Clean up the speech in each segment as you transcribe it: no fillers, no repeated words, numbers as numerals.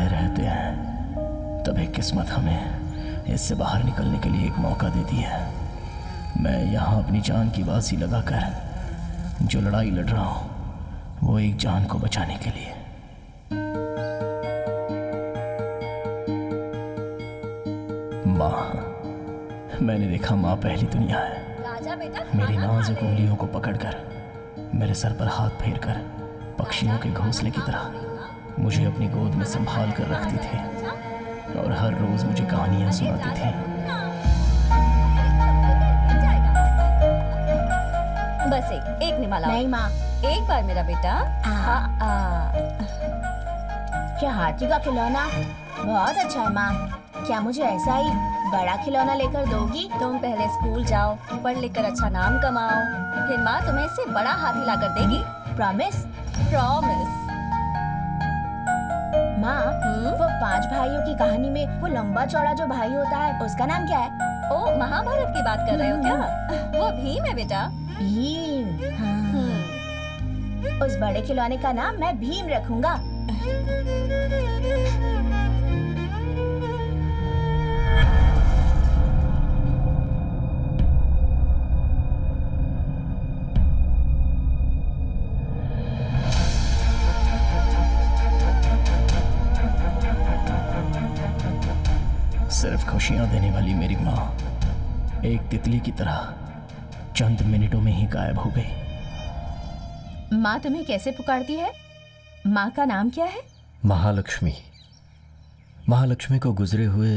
खड़े रहते हैं, तभी किस्मत हमें इससे बाहर निकलने के लिए एक मौका देती है। मैं यहाँ अपनी जान की बाजी लगाकर जो लड़ाई लड़ रहा हूँ वो एक जान को बचाने के लिए। माँ, मैंने देखा माँ पहली दुनिया है। मेरी नाजुक उंगलियों को पकड़कर, मेरे सर पर हाथ फेरकर पक्षियों के घोंसले की तरह मुझे अपनी गोद में संभाल कर रखती थी और हर रोज मुझे कहानियां सुनाती थी। बस एक निमाला। नहीं माँ, एक बार मेरा बेटा। क्या हाथी का खिलौना बहुत अच्छा है माँ। क्या मुझे ऐसा ही बड़ा खिलौना लेकर दोगी? तुम पहले स्कूल जाओ, पढ़ लिख कर अच्छा नाम कमाओ, फिर माँ तुम्हें इससे बड़ा हाथी ला कर देगी। प्रॉमिस? प्रॉमिस। माँ, वो 5 भाइयों की कहानी में वो लंबा चौड़ा जो भाई होता है उसका नाम क्या है? ओ, महाभारत की बात कर रहे हो क्या? वो भीम है बेटा। भीम। हाँ। उस बड़े खिलौने का नाम मैं भीम रखूंगा। सिर्फ खुशियां देने वाली मेरी माँ एक तितली की तरह चंद मिनटों में ही गायब हो गई। माँ तुम्हें कैसे पुकारती है? माँ का नाम क्या है? महालक्ष्मी। महालक्ष्मी को गुजरे हुए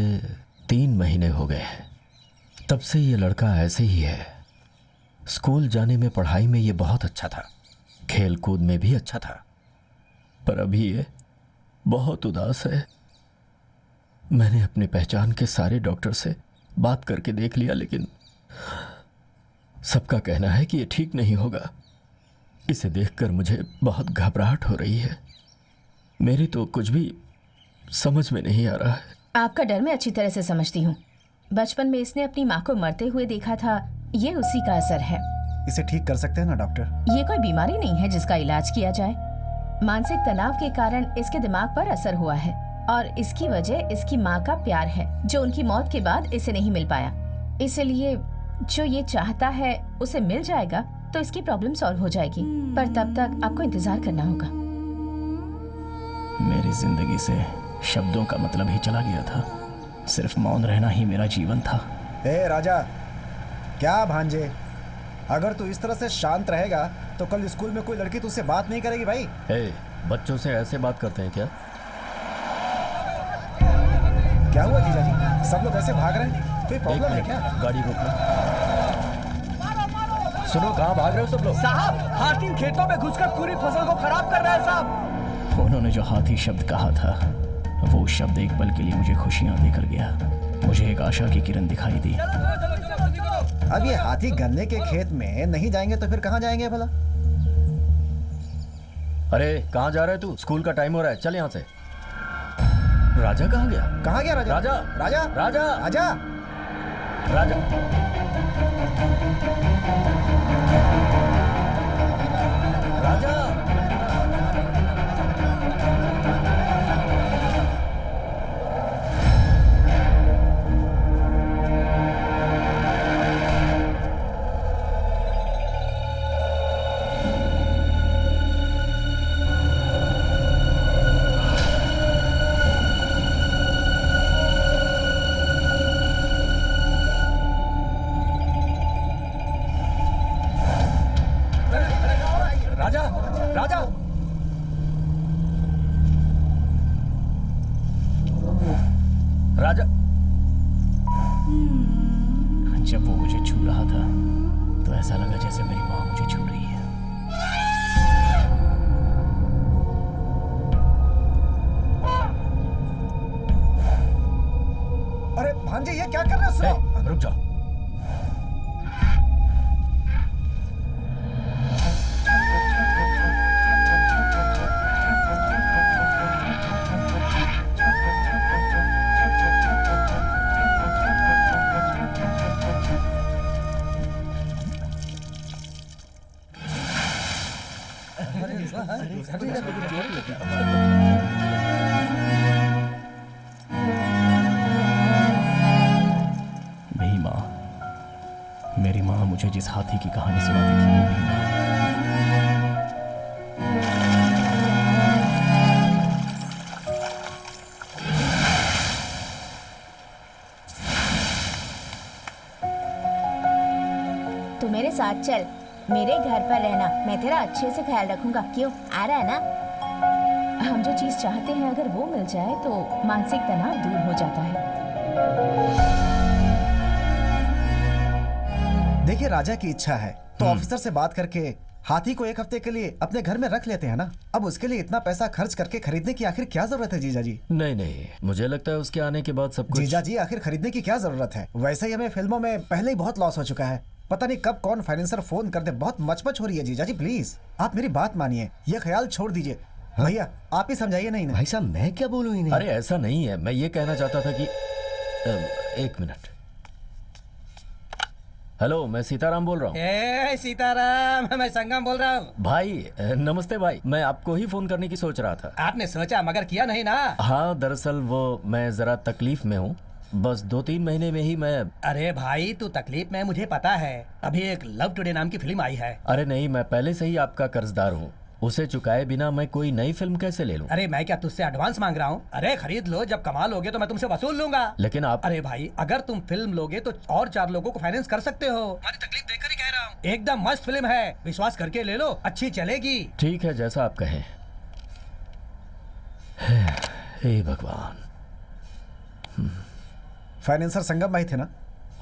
3 महीने हो गए हैं। तब से ये लड़का ऐसे ही है। स्कूल जाने में, पढ़ाई में ये बहुत अच्छा था, खेल कूद में भी अच्छा था, पर अभी ये बहुत उदास है। मैंने अपनी पहचान के सारे डॉक्टर से बात करके देख लिया, लेकिन सबका कहना है कि ये ठीक नहीं होगा। इसे देखकर मुझे बहुत घबराहट हो रही है। मेरी तो कुछ भी समझ में नहीं आ रहा है। आपका डर मैं अच्छी तरह से समझती हूँ। बचपन में इसने अपनी माँ को मरते हुए देखा था, ये उसी का असर है। इसे ठीक कर सकते हैं ना डॉक्टर? ये कोई बीमारी नहीं है जिसका इलाज किया जाए। मानसिक तनाव के कारण इसके दिमाग पर असर हुआ है और इसकी वजह इसकी माँ का प्यार है जो उनकी मौत के बाद इसे नहीं मिल पाया। इसलिए जो ये चाहता है उसे मिल जाएगा तो इसकी प्रॉब्लम सॉल्व हो जाएगी, पर तब तक आपको इंतजार करना होगा। मेरी जिंदगी से शब्दों का मतलब ही चला गया था। सिर्फ मौन रहना ही मेरा जीवन था। ए राजा, क्या भांजे, अगर तू इस तरह से शांत रहेगा तो कल स्कूल में कोई लड़की तुझसे बात नहीं करेगी भाई। बच्चों से ऐसे बात करते हैं क्या? क्या हुआ जीजाजी, सब लोग ऐसे भाग रहे हैं? कोई प्रॉब्लम है क्या? गाड़ी रोकना। सुनो, कहाँ भाग रहे हो सब लोग? साहब, हाथी खेतों में घुसकर पूरी फसल को खराब कर रहा है साहब। उन्होंने जो हाथी शब्द कहा था, वो शब्द एक पल के लिए मुझे खुशियां देकर गया। मुझे एक आशा की किरण दिखाई दी। अब ये हाथी गन्ने के खेत में नहीं जाएंगे तो फिर कहाँ जाएंगे भला? अरे कहाँ जा रहे तू? स्कूल का टाइम हो रहा है, चल यहाँ से। राजा कहाँ गया? कहाँ गया राजा? राजा, राजा, राजा, राजा, राजा। राजा, राजा। जब वो मुझे छू रहा था तो ऐसा लगा जैसे मेरी माँ मुझे छू रही है। अरे भांजे, ये क्या कर रहे हो? सुनो, रुक जाओ। जिस हाथी की कहानी सुनाती थी वो भी माँ। तू मेरे साथ चल, मेरे घर पर रहना, मैं तेरा अच्छे से ख्याल रखूंगा। क्यों, आ रहा है ना? हम जो चीज चाहते हैं अगर वो मिल जाए तो मानसिक तनाव दूर हो जाता है। देखिए, राजा की इच्छा है तो ऑफिसर से बात करके हाथी को 1 हफ्ते के लिए अपने घर में रख लेते हैं ना। अब उसके लिए इतना पैसा खर्च करके खरीदने की आखिर क्या जरूरत है जीजा जी? नहीं नहीं, मुझे लगता है उसके आने के बाद सब कुछ। जीजा जी, आखिर खरीदने की क्या जरूरत है? वैसे ही हमें फिल्मों में पहले ही बहुत लॉस हो चुका है। पता नहीं कब कौन फाइनेंसर फोन कर दे। बहुत मचमच हो रही है जीजा जी, प्लीज आप मेरी बात मानिए, ये ख्याल छोड़ दीजिए। भैया आप ही समझाइए। नहीं भाई साहब, मैं क्या बोलूं इन्हें? अरे ऐसा नहीं है, मैं ये कहना चाहता था कि 1 मिनट। हेलो, मैं सीताराम बोल रहा हूँ। ए सीताराम, मैं संगम बोल रहा हूँ। भाई नमस्ते भाई, मैं आपको ही फोन करने की सोच रहा था। आपने सोचा मगर किया नहीं ना? हाँ, दरअसल वो मैं जरा तकलीफ में हूँ। बस 2-3 महीने में ही मैं। अरे भाई, तू तकलीफ में, मुझे पता है। अभी एक लव टुडे नाम की फिल्म आई है। अरे नहीं, मैं पहले से ही आपका कर्जदार हूँ। उसे चुकाए बिना मैं कोई नई फिल्म कैसे ले लूं? अरे मैं क्या तुझसे एडवांस मांग रहा हूँ? अरे खरीद लो, जब कमा लोगे तो मैं तुमसे वसूल लूंगा। लेकिन आप। अरे भाई, अगर तुम फिल्म लोगे तो और 4 लोगों को फाइनेंस कर सकते हो। हमारी तकलीफ देखकर ही कह रहा हूँ। एकदम मस्त फिल्म है, विश्वास करके ले लो, अच्छी चलेगी। ठीक है, जैसा आप कहें। हे भगवान। फाइनेंसर संगम भाई थे ना?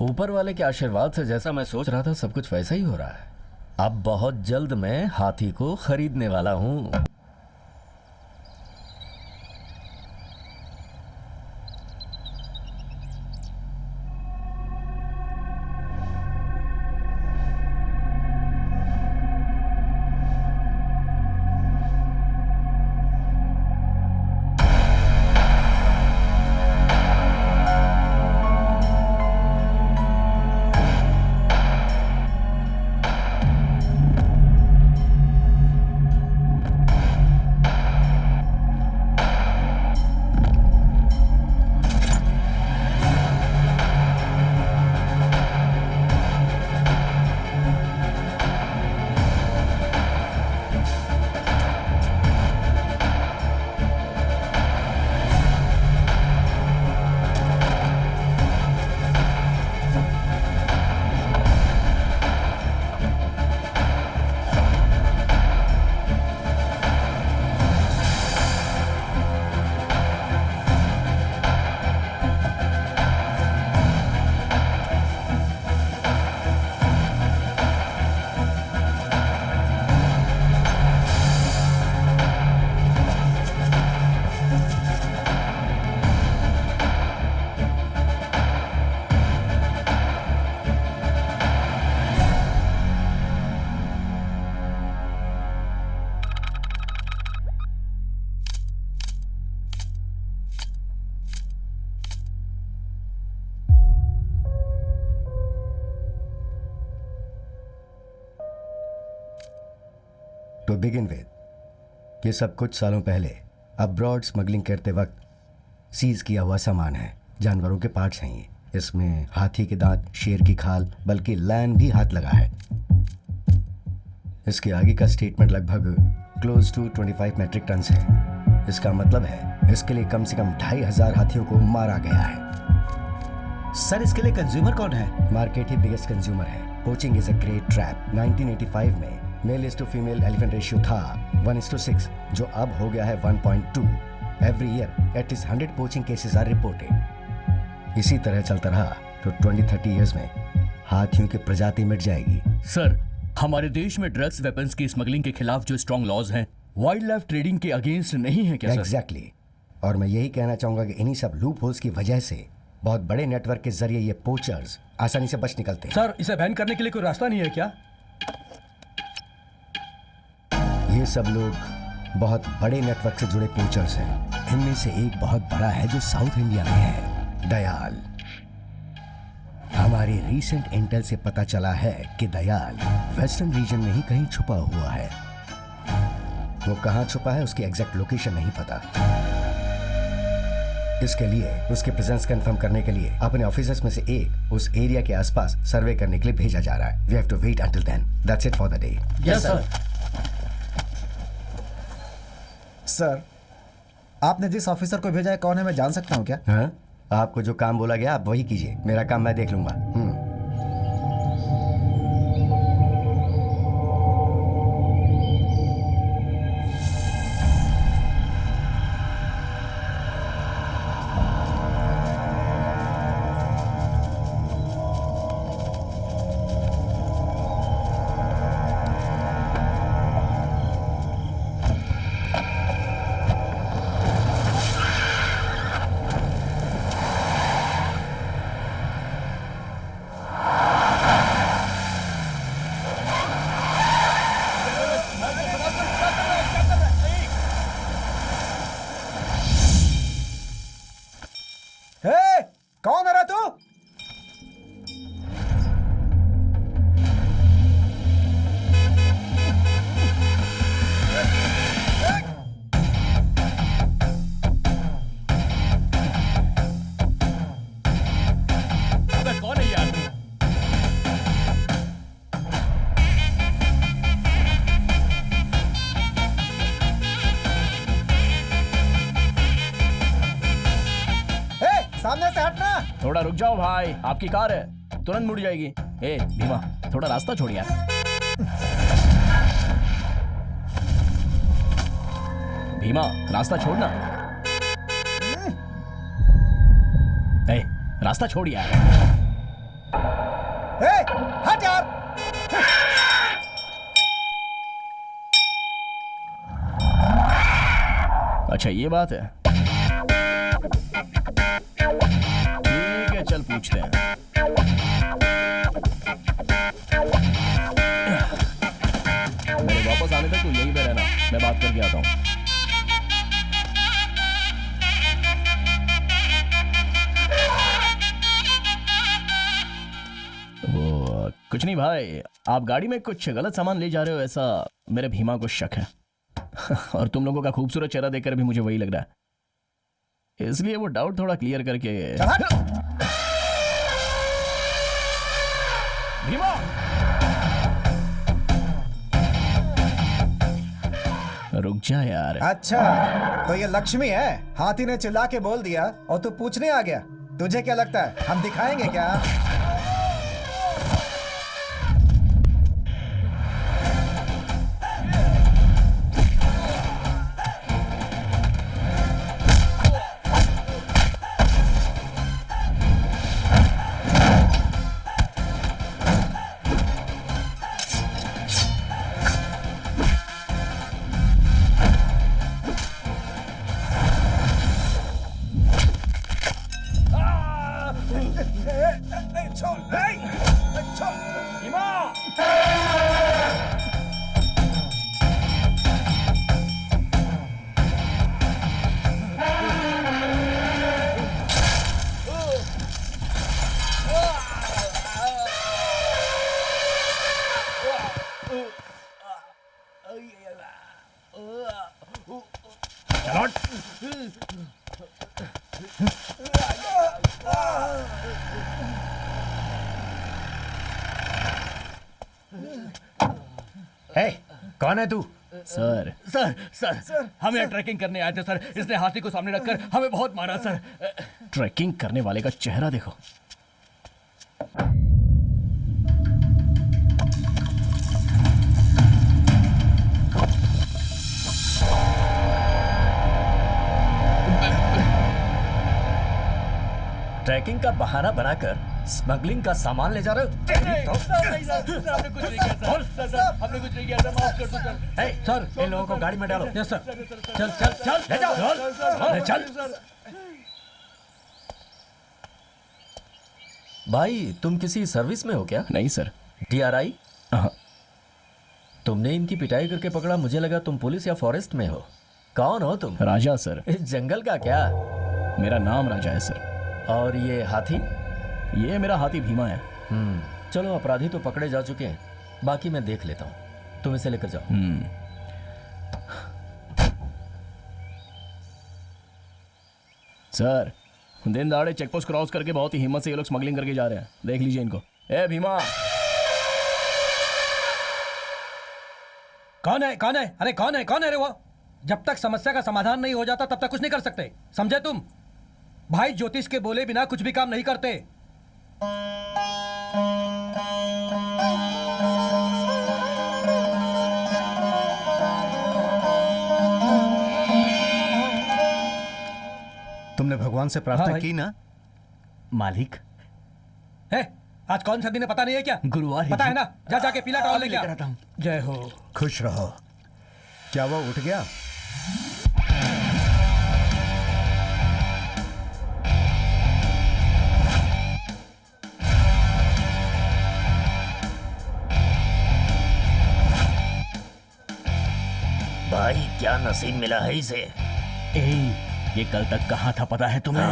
ऊपर वाले के आशीर्वाद से जैसा मैं सोच रहा था सब कुछ वैसा ही हो रहा है। अब बहुत जल्द मैं हाथी को खरीदने वाला हूँ। टू बिगिन विद, ये सब कुछ सालों पहले अब्रॉड स्मगलिंग करते वक्त सीज किया हुआ सामान है। जानवरों के पार्ट्स हैं ये। इसमें हाथी के दांत, शेर की खाल, बल्कि लैन भी हाथ लगा है। इसके आगे का स्टेटमेंट लगभग क्लोज टू 25 मेट्रिक टन है। इसका मतलब है इसके लिए कम से कम 2500 हाथियों को मारा गया है। सर, इसके लिए कंज्यूमर कौन है? मार्केट ही बिगेस्ट कंज्यूमर है। Poaching is a great trap. 1985 में male is to female elephant ratio था 1:6, जो अब हो गया है 1.2। Every year at least 100 poaching cases are reported. इसी तरह चलता रहा तो 20-30 इयर्स में हाथियों की प्रजाति मिट जाएगी। सर, हमारे देश में ड्रग्स वेपन्स की स्मगलिंग के खिलाफ जो स्ट्रॉन्ग लॉज हैं, वाइल्ड लाइफ ट्रेडिंग के अगेंस्ट नहीं है क्या सर? एग्जैक्टली। और मैं यही कहना चाहूंगा कि इन्हीं सब लूप होल्स की वजह से बहुत बड़े नेटवर्क के जरिए ये पोचर्स आसानी से बच निकलते हैं। सर, इसे बैन करने के लिए कोई रास्ता नहीं है क्या? ये सब लोग बहुत बड़े नेटवर्क से जुड़े पोचर्स हैं। इनमें से एक बहुत बड़ा है जो साउथ इंडिया में है, दयाल। हमारी रीसेंट इंटेल से पता चला है कि दयाल वेस्टर्न रीजन में ही कहीं छुपा हुआ है। वो कहाँ छुपा है उसकी एग्जैक्ट लोकेशन नहीं पता। इसके लिए उसके प्रेजेंस कंफर्म करने के लिए अपने ऑफिसर्स में से एक उस एरिया के आसपास सर्वे करने के लिए भेजा जा रहा है। We have to wait until then. That's it for the day. Yes sir. Sir, आपने जिस ऑफिसर को भेजा है कौन है, मैं जान सकता हूँ क्या? हाँ, आपको जो काम बोला गया आप वही कीजिए, मेरा काम मैं देख लूंगा। हे, कौन है रे तू? अबे कौन है यार? हे, सामने से हटना। थोड़ा रुक जाओ भाई, आपकी कार है, तुरंत मुड़ जाएगी। ए भीमा, थोड़ा रास्ता छोड़ यार। भीमा, रास्ता छोड़ना। ए, रास्ता छोड़ यार। हे, हट यार। अच्छा ये बात है, ठीक है चल पूछते हैं। मेरे वापस आने तक तू यहीं पे रहना, मैं बात करके आता हूँ। वो कुछ नहीं भाई, आप गाड़ी में कुछ गलत सामान ले जा रहे हो ऐसा मेरे भीमा को शक है। और तुम लोगों का खूबसूरत चेहरा देखकर भी मुझे वही लग रहा है, इसलिए वो डाउट थोड़ा क्लियर करके। भीमा, रुक जा यार। अच्छा, तो ये लक्ष्मी है? हाथी ने चिल्ला के बोल दिया और तू पूछने आ गया। तुझे क्या लगता है हम दिखाएंगे क्या? हे, कौन है तू? सर, सर हम यहाँ ट्रैकिंग करने आए थे सर। इसने हाथी को सामने रखकर हमें बहुत मारा सर। ट्रैकिंग करने वाले का चेहरा देखो। ट्रैकिंग का बहाना बनाकर स्मगलिंग का सामान ले जा रहे हो? हमने कुछ नहीं किया सर। सर हमने कुछ नहीं किया सर, माफ कर दो सर। हे, सर इन लोगों को गाड़ी में डालो। Yes sir. चल चल चल ले जाओ। चल भाई तुम किसी सर्विस में हो क्या? नहीं सर। DRI? हाँ। तुमने इनकी पिटाई करके पकड़ा, मुझे लगा तुम पुलिस या फॉरेस्ट में हो। कौन हो तुम? राजा सर। इस जंगल का क्या? मेरा नाम राजा है सर। और ये हाथी? ये मेरा हाथी भीमा है। चलो अपराधी तो पकड़े जा चुके हैं, बाकी मैं देख लेता हूँ। तुम इसे लेकर जाओ। सर, दिन दहाड़े चेक पोस्ट क्रॉस करके बहुत ही हिम्मत से ये लोग स्मगलिंग करके जा रहे हैं। देख लीजिए इनको। ए भीमा, कौन है कौन है? अरे कौन है कौन है रे वो? जब तक समस्या का समाधान नहीं हो जाता तब तक कुछ नहीं कर सकते, समझे तुम? भाई ज्योतिष के बोले बिना कुछ भी काम नहीं करते। तुमने भगवान से प्रार्थना हाँ की ना? मालिक, है आज कौन सा दिन है पता नहीं है क्या? गुरुवार है पता जी। है ना? जा जाके पीला टॉवल लेके लेकर आ। आता हूं। जय हो। खुश रहो। क्या वो उठ गया? भाई क्या नसीब मिला है इसे। ये कल तक कहाँ था पता है तुम्हें?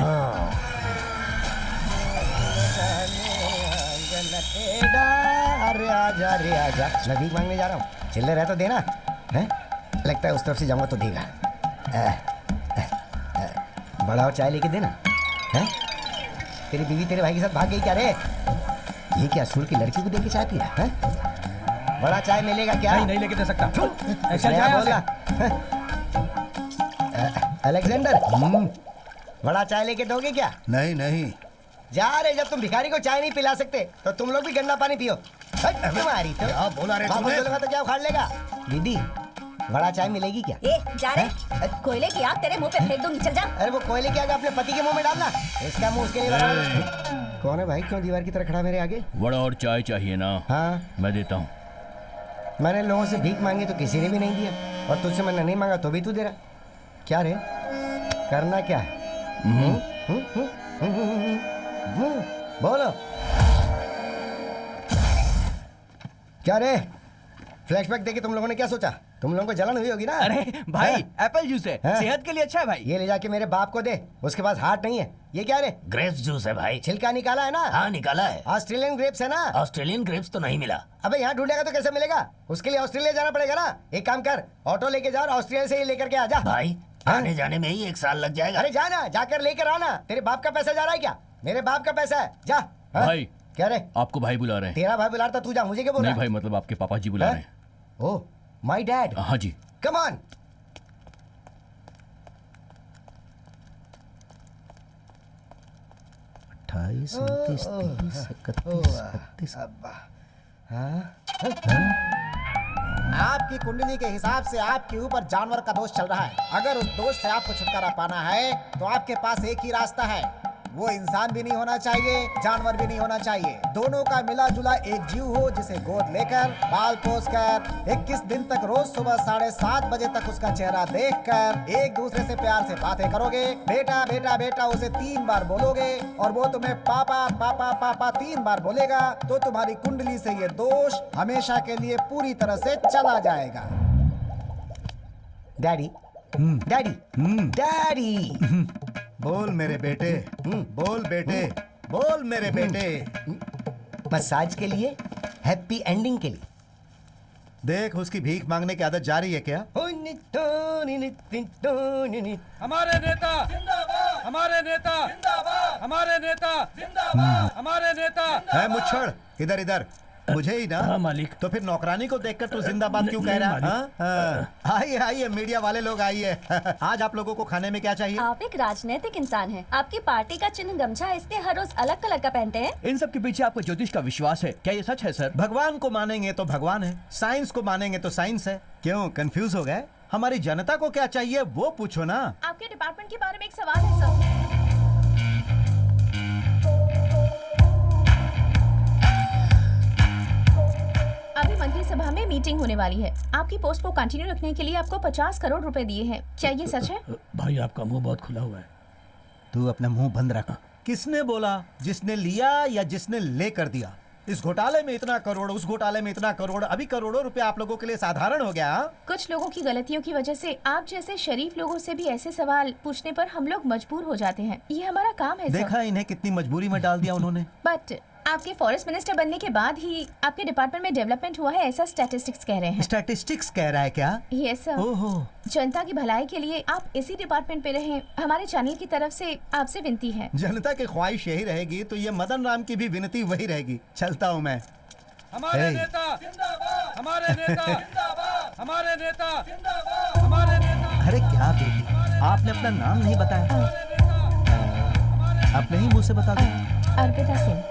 अरे आजा रे आजा, मैं भीख मांगने जा रहा हूँ, चिल्ले रहे तो देना है। लगता है उस तरफ से जाऊंगा तो देगा। बड़ा और चाय लेके देना है। तेरी बीवी तेरे भाई के साथ भाग गई क्या रे? ये क्या सूर की लड़की को देके चाय पी रहा है? बड़ा चाय मिलेगा क्या? नहीं लेके दे सकता। चल नया जाए बोला। अलेक्जेंडर, बड़ा चाय लेके दोगे क्या? नहीं नहीं। जा रे, जब तुम भिखारी को चाय नहीं पिला सकते तो तुम लोग भी गंदा पानी पियो। तुम्हारी तो क्या बोला रे बाप तुमने? बोलेगा तो क्या उखाड़ लेगा? दीदी, बड़ा चाय मिलेगी क्या? ए जा रे, कोयले की आग तेरे मुंह पे फेंक दूंगी, चल जा। अरे वो कोयले की आग अपने पति के मुंह में डालना, इसका मुंह उसके लिए बना। कौन है भाई, क्यों दीवार की तरह खड़ा मेरे आगे? वड़ा और चाय चाहिए ना? हाँ, मैं देता हूँ। मैंने लोगों से भीख मांगी तो किसी ने भी नहीं दिया, और तुझसे मैंने नहीं मांगा तो भी तू दे रहा। क्या रे, करना क्या है? बोलो क्या रे? फ्लैशबैक देके तुम लोगों ने क्या सोचा? तुम लोगों को जलन हुई होगी ना? अरे भाई, हाँ? एप्पल जूस है, हाँ? सेहत के लिए अच्छा है भाई। ये ले जाके मेरे बाप को दे, उसके पास हार्ट नहीं है। ये क्या रे? ग्रेप्स जूस है भाई। छिलका निकाला है ना? हाँ निकाला है। ऑस्ट्रेलियन ग्रेप्स है ना? ऑस्ट्रेलियन ग्रेप्स तो नहीं मिला। अबे यहाँ ढूंढेगा तो कैसे मिलेगा? उसके लिए ऑस्ट्रेलिया जाना पड़ेगा ना। एक काम कर, ऑटो लेके जा और ऑस्ट्रेलिया से ये लेकर के आ जा। भाई हाँ? आने जाने में ही 1 साल लग जाएगा। अरे जाना, जाकर लेकर आना। तेरे बाप का पैसा जा रहा है क्या? मेरे बाप का पैसा है, जा। हाँ? भाई, क्या रे? आपको भाई बुला रहे हैं। तेरा भाई बुला रहा था, तू जा। मुझे क्या बोल नहीं रहा? भाई, मतलब आपके पापा जी बुला हाँ? रहे हैं। ओह, माय डैड। हाँ जी। Come on. अट्ठाईस, उनतीस, तीस, इकतीस, आपकी कुंडली के हिसाब से आपके ऊपर जानवर का दोष चल रहा है। अगर उस दोष से आपको छुटकारा पाना है तो आपके पास एक ही रास्ता है। वो इंसान भी नहीं होना चाहिए, जानवर भी नहीं होना चाहिए। दोनों का मिला जुला एक जीव हो, जिसे गोद लेकर, बाल पोस कर, 21 दिन तक रोज सुबह 7:30 बजे तक उसका चेहरा देखकर एक दूसरे से प्यार से बातें करोगे। बेटा बेटा बेटा उसे 3 बार बोलोगे और वो तुम्हें पापा पापा पापा 3 बार बोलेगा, तो तुम्हारी कुंडली से ये दोष हमेशा के लिए पूरी तरह से चला जाएगा। Daddy, daddy, daddy. बोल मेरे बेटे, बोल बेटे, बोल मेरे बेटे। मसाज के लिए, हैप्पी एंडिंग के लिए। देख, उसकी भीख मांगने की आदत जारी है क्या? हमारे नेता जिंदाबाद, हमारे नेता जिंदाबाद, हमारे नेता जिंदाबाद, हमारे नेता। है मुच्छड़, इधर इधर। मुझे ही ना? हाँ मालिक। तो फिर नौकरानी को देखकर तू जिंदाबाद क्यों कह रहा है? आइए आइए, मीडिया वाले लोग आइए। आज आप लोगों को खाने में क्या चाहिए? आप एक राजनीतिक इंसान हैं। आपकी पार्टी का चिन्ह गमछा है, इसलिए हर रोज अलग कलर का पहनते हैं। इन सब के पीछे आपको ज्योतिष का विश्वास है, क्या ये सच है सर? भगवान को मानेंगे तो भगवान है, साइंस को मानेंगे तो साइंस है। क्यों कंफ्यूज हो गए? हमारी जनता को क्या चाहिए वो पूछो ना। आपके डिपार्टमेंट के बारे में एक सवाल है सर। अभी मंत्रिसभा में मीटिंग होने वाली है। आपकी पोस्ट को कंटिन्यू रखने के लिए आपको 50 करोड़ रुपए दिए हैं। क्या ये सच है? भाई आपका मुंह बहुत खुला हुआ है। तू अपना मुंह बंद रख। किसने बोला? जिसने लिया या जिसने लेकर दिया? इस घोटाले में इतना करोड़, उस घोटाले में इतना करोड़, अभी करोड़ों रुपए आप लोगों के लिए साधारण हो गया। कुछ लोगों की गलतियों की वजह से आप जैसे शरीफ लोगों से भी ऐसे सवाल पूछने पर हम लोग मजबूर हो जाते हैं। ये हमारा काम है देखा इन्हें कितनी मजबूरी में डाल दिया उन्होंने। बट आपके फॉरेस्ट मिनिस्टर बनने के बाद ही आपके डिपार्टमेंट में डेवलपमेंट हुआ है, ऐसा स्टैटिस्टिक्स कह रहे हैं। स्टैटिस्टिक्स कह रहा है क्या? Yes sir. ओहो, जनता की भलाई के लिए आप इसी डिपार्टमेंट पे रहें, हमारे चैनल की तरफ से आपसे विनती है। जनता की ख्वाहिश यही रहेगी तो ये मदन राम की भी विनती वही रहेगी। चलता हूँ मैं। हमारे Hey. नेता हमारे नेता हमारे नेता हमारे नेता। अरे क्या बेटी, आपने अपना नाम नहीं बताया। अपने ही मुंह से बता दो। Arpita Singh.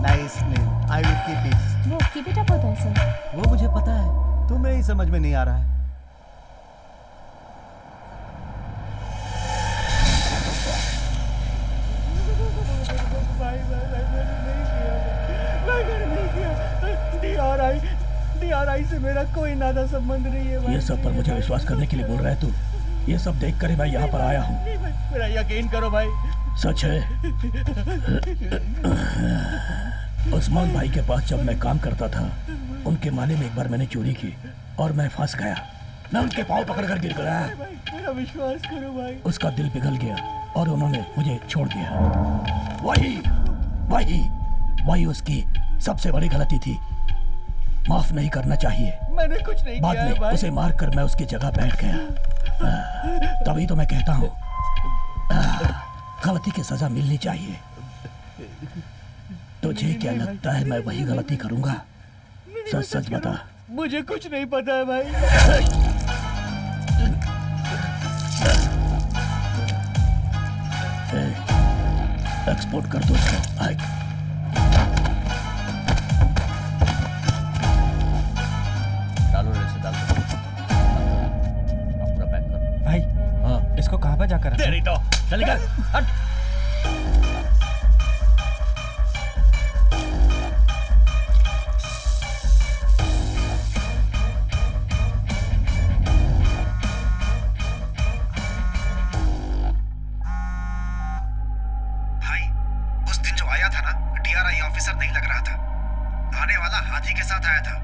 Nice name, I will keep it. वो कीप इट अप होता है सर। वो मुझे पता है, तुम्हें ही समझ में नहीं आ रहा है। DRI से मेरा कोई नाता संबंध नहीं है। ये सब पर मुझे विश्वास करने के लिए बोल रहा है तू? ये सब देख कर ही मैं यहाँ पर आया हूँ। मेरा यकीन करो भाई। सच है। उस्मान भाई के पास जब मैं काम करता था, उनके माले में एक बार मैंने चोरी की और मैं फंस गया। मैं उनके पाँव पकड़कर गिर गया। मेरा विश्वास करो भाई। उसका दिल पिघल गया और उन्होंने मुझे छोड़ दिया। वही उसकी सबसे बड़ी गलती थी। माफ नहीं करना चाहिए। मैंने कुछ नहीं बाद किया है में भाई। उसे मारकर मैं उसकी जगह बैठ गया। तभी तो मैं कहता हूँ गलती की सजा मिलनी चाहिए। तुझे क्या लगता है मैं वही गलती करूंगा? सच सच बता। मुझे कुछ नहीं पता है भाई। एक्सपोर्ट कर दो इसको। डालो रे से, डाल दो। अब पूरा पैक कर। भाई हाँ, इसको कहाँ पे जाकर रखा? तेरी तो चल निकल, हट। भाई उस दिन जो आया था ना, DRI ऑफिसर नहीं लग रहा था। आने वाला हाथी के साथ आया था।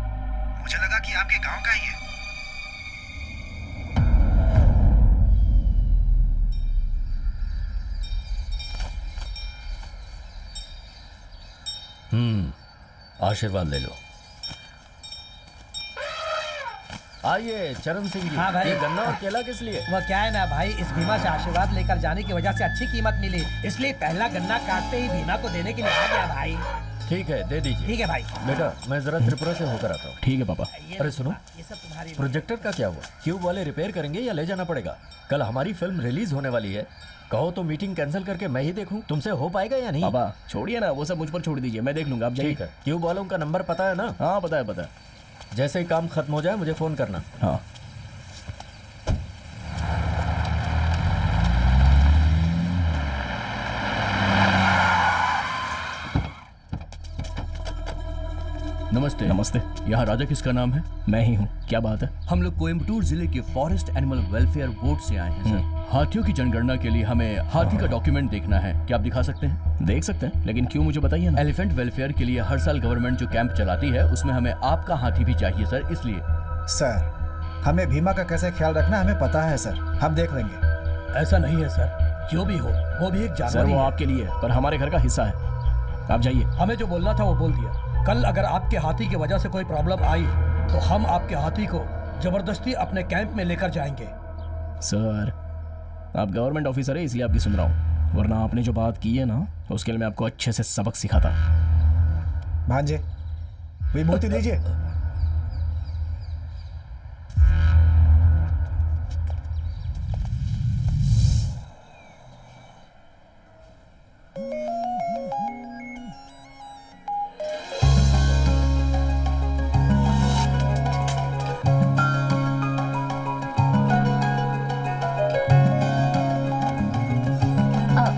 मुझे लगा कि आपके गांव का ही है। आशीर्वाद ले लो। आइए चरण सिंह जी। हाँ भाई। ये गन्ना और केला किस लिए? वह क्या है ना भाई, इस भीमा से आशीर्वाद लेकर जाने की वजह से अच्छी कीमत मिली, इसलिए पहला गन्ना काटते ही भीमा को देने के लिए आ गया भाई। ठीक है, दे दीजिए। ठीक है भाई। बेटा मैं जरा त्रिपुरा से होकर आता हूँ। ठीक है पापा। अरे सुनो, ये सब तुम्हारी प्रोजेक्टर का क्या हुआ? क्यूब वाले रिपेयर करेंगे या ले जाना पड़ेगा? कल हमारी फिल्म रिलीज होने वाली है। कहो तो मीटिंग कैंसिल करके मैं ही देखूं। तुमसे हो पाएगा या नहीं? पापा छोड़िए ना, वो सब मुझ पर छोड़ दीजिए, मैं देख लूंगा। आप जाइए। ठीक है। क्यूब वालों का नंबर पता है ना? हाँ पता है, पता है। जैसे ही काम खत्म हो जाए मुझे फोन करना। हाँ। नमस्ते। नमस्ते। यहाँ राजा किसका नाम है? मैं ही हूँ। क्या बात है? हम लोग कोयम्बटूर जिले के फॉरेस्ट एनिमल वेलफेयर बोर्ड से आए हैं सर। हाथियों की जनगणना के लिए हमें हाथी का डॉक्यूमेंट देखना है। क्या आप दिखा सकते हैं? देख सकते हैं, लेकिन क्यों मुझे बताइए ना। एलिफेंट वेलफेयर के लिए हर साल गवर्नमेंट जो कैंप चलाती है उसमें हमें आपका हाथी भी चाहिए सर, इसलिए। सर हमें भीमा का कैसे ख्याल रखना हमें पता है सर, हम देख लेंगे। ऐसा नहीं है सर, जो भी हो वो भी एक सर जानवर ही वो है। आपके लिए, पर हमारे घर का हिस्सा है। आप जाइए। हमें जो बोलना था वो बोल दिया। कल अगर आपके हाथी की वजह से कोई प्रॉब्लम आई तो हम आपके हाथी को जबरदस्ती अपने कैंप में लेकर जाएंगे। सर आप गवर्नमेंट ऑफिसर है इसलिए आपकी सुन रहा हूँ, वरना आपने जो बात की है ना उसके लिए मैं आपको अच्छे से सबक सिखाता। भांजे विभूति दीजिए।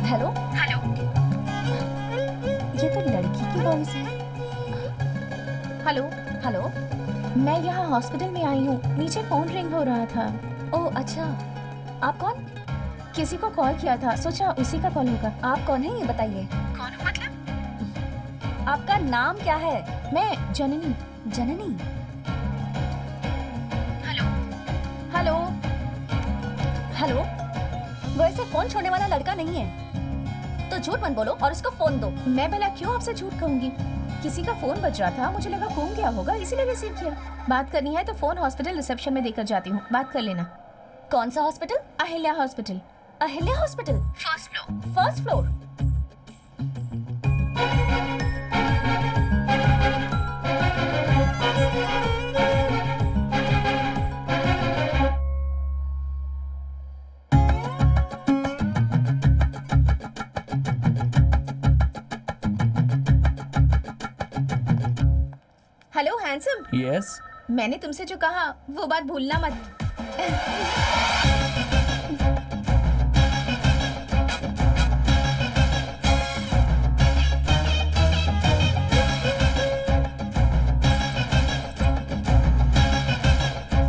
हेलो हेलो, ये तो लड़की की वॉइस है। हेलो। हेलो। मैं यहाँ हॉस्पिटल में आई हूँ, नीचे फोन रिंग हो रहा था। ओह अच्छा, आप कौन? किसी को कॉल किया था, सोचा उसी का कॉल होगा। आप कौन है ये बताइए। कौन हो मतलब? आपका नाम क्या है? मैं Janani. Janani. Hello hello. Hello, वो ऐसे फोन छोड़ने वाला लड़का नहीं है। तो झूठ मत बोलो और उसको फोन दो। मैं भला क्यों आपसे झूठ कहूंगी? किसी का फोन बज रहा था, मुझे लगा गुम गया होगा, इसीलिए रिसीव किया। बात करनी है तो फोन हॉस्पिटल रिसेप्शन में देकर जाती हूँ, बात कर लेना। कौन सा hospital? Ahilya hospital. Ahilya hospital, first floor. First floor. Hello handsome, yes मैंने तुमसे जो कहा वो बात भूलना मत।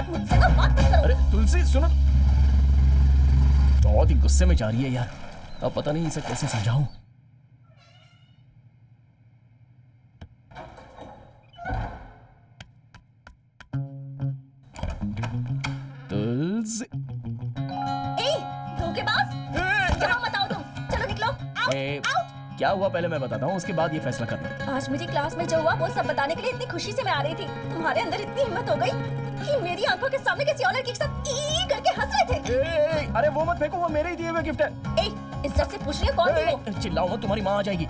मुझसे ना बात मत करो। अरे तुलसी सुनो, बहुत ही गुस्से में जा रही है यार। अब पता नहीं इसे कैसे समझाऊं। तुलसी ए, धोखेबाज, यहाँ मत आओ तुम। चलो निकलो। आओ, ए, आओ। क्या हुआ पहले मैं बताता हूँ, उसके बाद ये फैसला करना। आज मेरी क्लास में जो हुआ वो सब बताने के लिए इतनी खुशी से मैं आ रही थी। तुम्हारे अंदर इतनी हिम्मत हो गई कि मेरी आंखों के सामने किसी और लड़की के साथ ई करके हंस रहे थे। अरे वो मत फेंको, वो मेरे ही दिए हुए गिफ्ट है। ए, इज्जत से पूछ रही हो कौन थी वो? चिल्लाओ मत, तुम्हारी माँ आ जाएगी।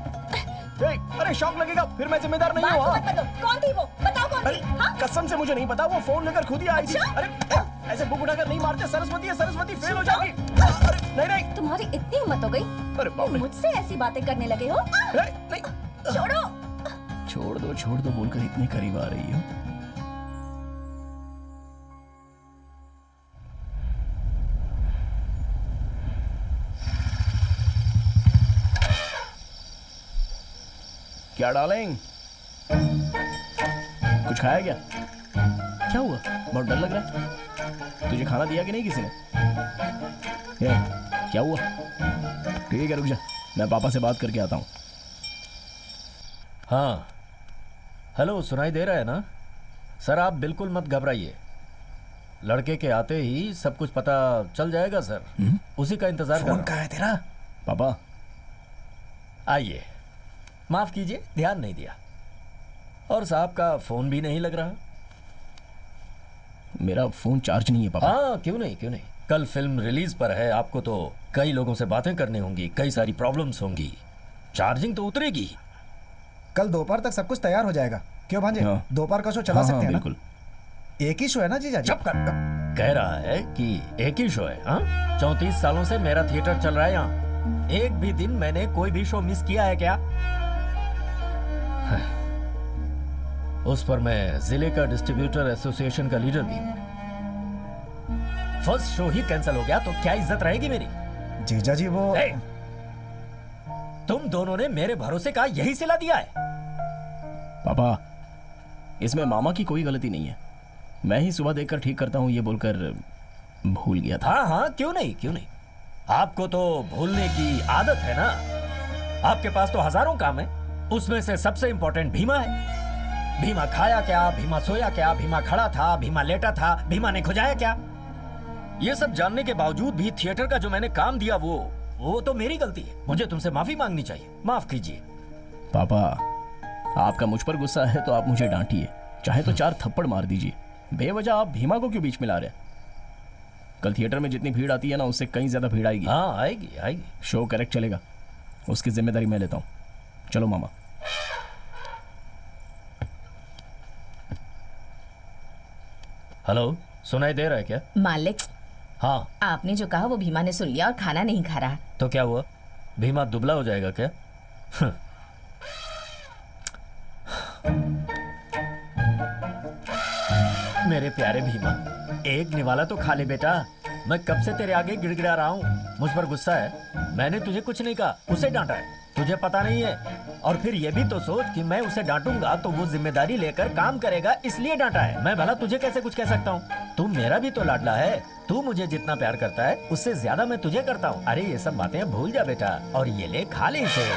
अरे शौक लगेगा, फिर मैं जिम्मेदार नहीं हूँ। बात मत बदलो, कौन थी वो? बताओ कौन थी? हाँ? कसम से मुझे नहीं पता, वो फोन लेकर खुद ही आई थी। अच्छा? अरे ऐसे बुक उठाकर नहीं मारते, सरस्वती है, सरस्वती फेल हो जाएगी। अरे नहीं नहीं, तुम्हारी इतनी हिम्मत हो गई, अरे बाप रे। मुझसे ऐसी बातें करने लगे हो? नहीं, छोड़ो। छोड़ दो बोलकर इतने करीब आ रही हो। क्या डार्लिंग, कुछ खाया क्या? क्या हुआ, बहुत डर लग रहा है। तुझे खाना दिया कि नहीं किसी ने? क्या हुआ? ठीक है रुक जा, मैं पापा से बात करके आता हूँ। हाँ हेलो, सुनाई दे रहा है ना? सर आप बिल्कुल मत घबराइए, लड़के के आते ही सब कुछ पता चल जाएगा सर। उसी का इंतजार कर। फोन कहाँ है तेरा? पापा आइए, माफ कीजिए ध्यान नहीं दिया। और साहब का फोन भी नहीं लग रहा। मेरा फोन चार्ज नहीं है पापा। हाँ क्यों नहीं क्यों नहीं, कल फिल्म रिलीज पर है, आपको तो कई लोगों से बातें करनी होंगी, कई सारी प्रॉब्लम्स होंगी, चार्जिंग तो उतरेगी। कल दोपहर तक सब कुछ तैयार हो जाएगा। क्यों भांजे, हाँ। दोपहर का शो चला सकते हैं ना? बिल्कुल। एक ही शो है ना जीजा जी? चुप कर, कह रहा है कि एक ही शो है। हाँ 34 सालों से मेरा थिएटर चल रहा है यहाँ, एक भी दिन मैंने कोई भी शो मिस किया है क्या? उस पर मैं जिले का डिस्ट्रीब्यूटर एसोसिएशन का लीडर भी हूं। फर्स्ट शो ही कैंसिल हो गया तो क्या इज्जत रहेगी मेरी? जीजा जी वो तुम दोनों ने मेरे भरोसे का यही सिला दिया है। पापा इसमें मामा की कोई गलती नहीं है, मैं ही सुबह देखकर ठीक करता हूँ ये बोलकर भूल गया था। हाँ हाँ क्यों नहीं क्यों नहीं, आपको तो भूलने की आदत है ना। आपके पास तो हजारों काम है, उसमें से सबसे इंपॉर्टेंट भीमा है। भीमा खाया क्या, भीमा सोया क्या, भीमा खड़ा था, भीमा लेटा था, भीमा ने खुजाया क्या? ये सब जानने के बावजूद भी थिएटर का जो मैंने काम दिया वो तो मेरी गलती है, मुझे तुमसे माफी मांगनी चाहिए, माफ कीजिए। पापा आपका मुझ पर गुस्सा है तो आप मुझे डांटिए, चाहे तो 4 थप्पड़ मार दीजिए, बेवजह आप भीमा को क्यों बीच में ला रहे? कल थिएटर में जितनी भीड़ आती है ना उससे कहीं ज्यादा भीड़ आएगी। हाँ आएगी आएगी, शो करेक्ट चलेगा, उसकी जिम्मेदारी मैं लेता हूँ। चलो मामा। हेलो, सुनाई दे रहा है क्या? मालिक, हाँ आपने जो कहा वो भीमा ने सुन लिया और खाना नहीं खा रहा। तो क्या हुआ, भीमा दुबला हो जाएगा क्या? मेरे प्यारे भीमा, एक निवाला तो खा ले बेटा। मैं कब से तेरे आगे गिड़गिड़ा रहा हूँ, मुझ पर गुस्सा है? मैंने तुझे कुछ नहीं कहा, उसे डांटा है, तुझे पता नहीं है। और फिर ये भी तो सोच कि मैं उसे डांटूंगा तो वो जिम्मेदारी लेकर काम करेगा, इसलिए डांटा है। मैं भला तुझे कैसे कुछ कह सकता हूँ? तू मेरा भी तो लाडला है, तू मुझे जितना प्यार करता है उससे ज्यादा मैं तुझे करता हूँ। अरे ये सब बातें भूल जा बेटा, और ये ले खा ले इसे।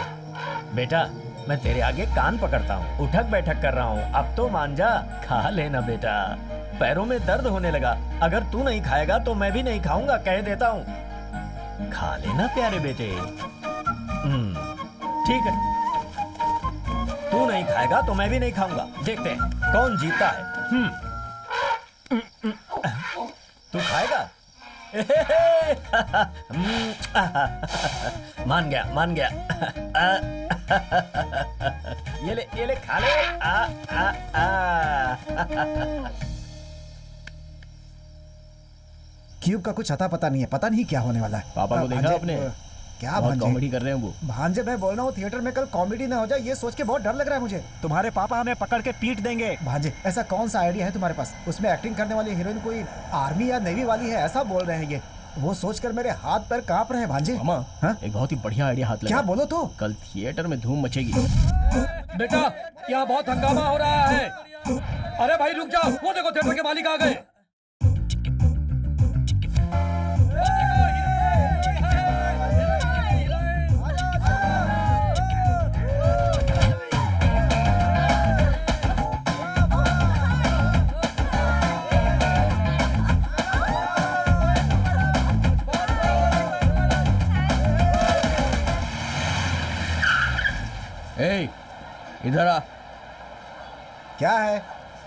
बेटा मैं तेरे आगे कान पकड़ता हूँ, उठक बैठक कर रहा हूँ, अब तो मान जा, खा लेना बेटा। पैरों में दर्द होने लगा, अगर तू नहीं खाएगा तो मैं भी नहीं खाऊंगा, कह देता हूँ। खा लेना प्यारे बेटे। ठीक है, तू नहीं खाएगा तो मैं भी नहीं खाऊंगा। देखते हैं कौन जीतता है। तू खाएगा? मान गया, मान गया। ये ले खा ले। क्यूब का कुछ अता पता नहीं है, पता नहीं क्या होने वाला है। पापा को देखा भांजे, आपने? क्या बहुत भांजे? कॉमेडी कर रहे हैं वो। भांजे मैं बोल रहा हूँ थिएटर में कल कॉमेडी ना हो जाए, ये सोच के बहुत डर लग रहा है मुझे। तुम्हारे पापा हमें पकड़ के पीट देंगे। भांजे ऐसा कौन सा आइडिया है तुम्हारे पास? उसमें एक्टिंग करने वाली हीरोइन कोई आर्मी या नेवी वाली है ऐसा बोल रहे हैं ये। वो सोचकर मेरे हाथ पैर कांप रहे हैं भांजे। मामा, हाँ? एक बहुत ही बढ़िया आइडिया हाथ लगा। क्या बोलो तो? कल थिएटर में धूम मचेगी। बेटा यहाँ बहुत हंगामा हो रहा है। अरे भाई रुक जाओ, वो देखो थिएटर के मालिक आ गए। ए, इधर आ। क्या है?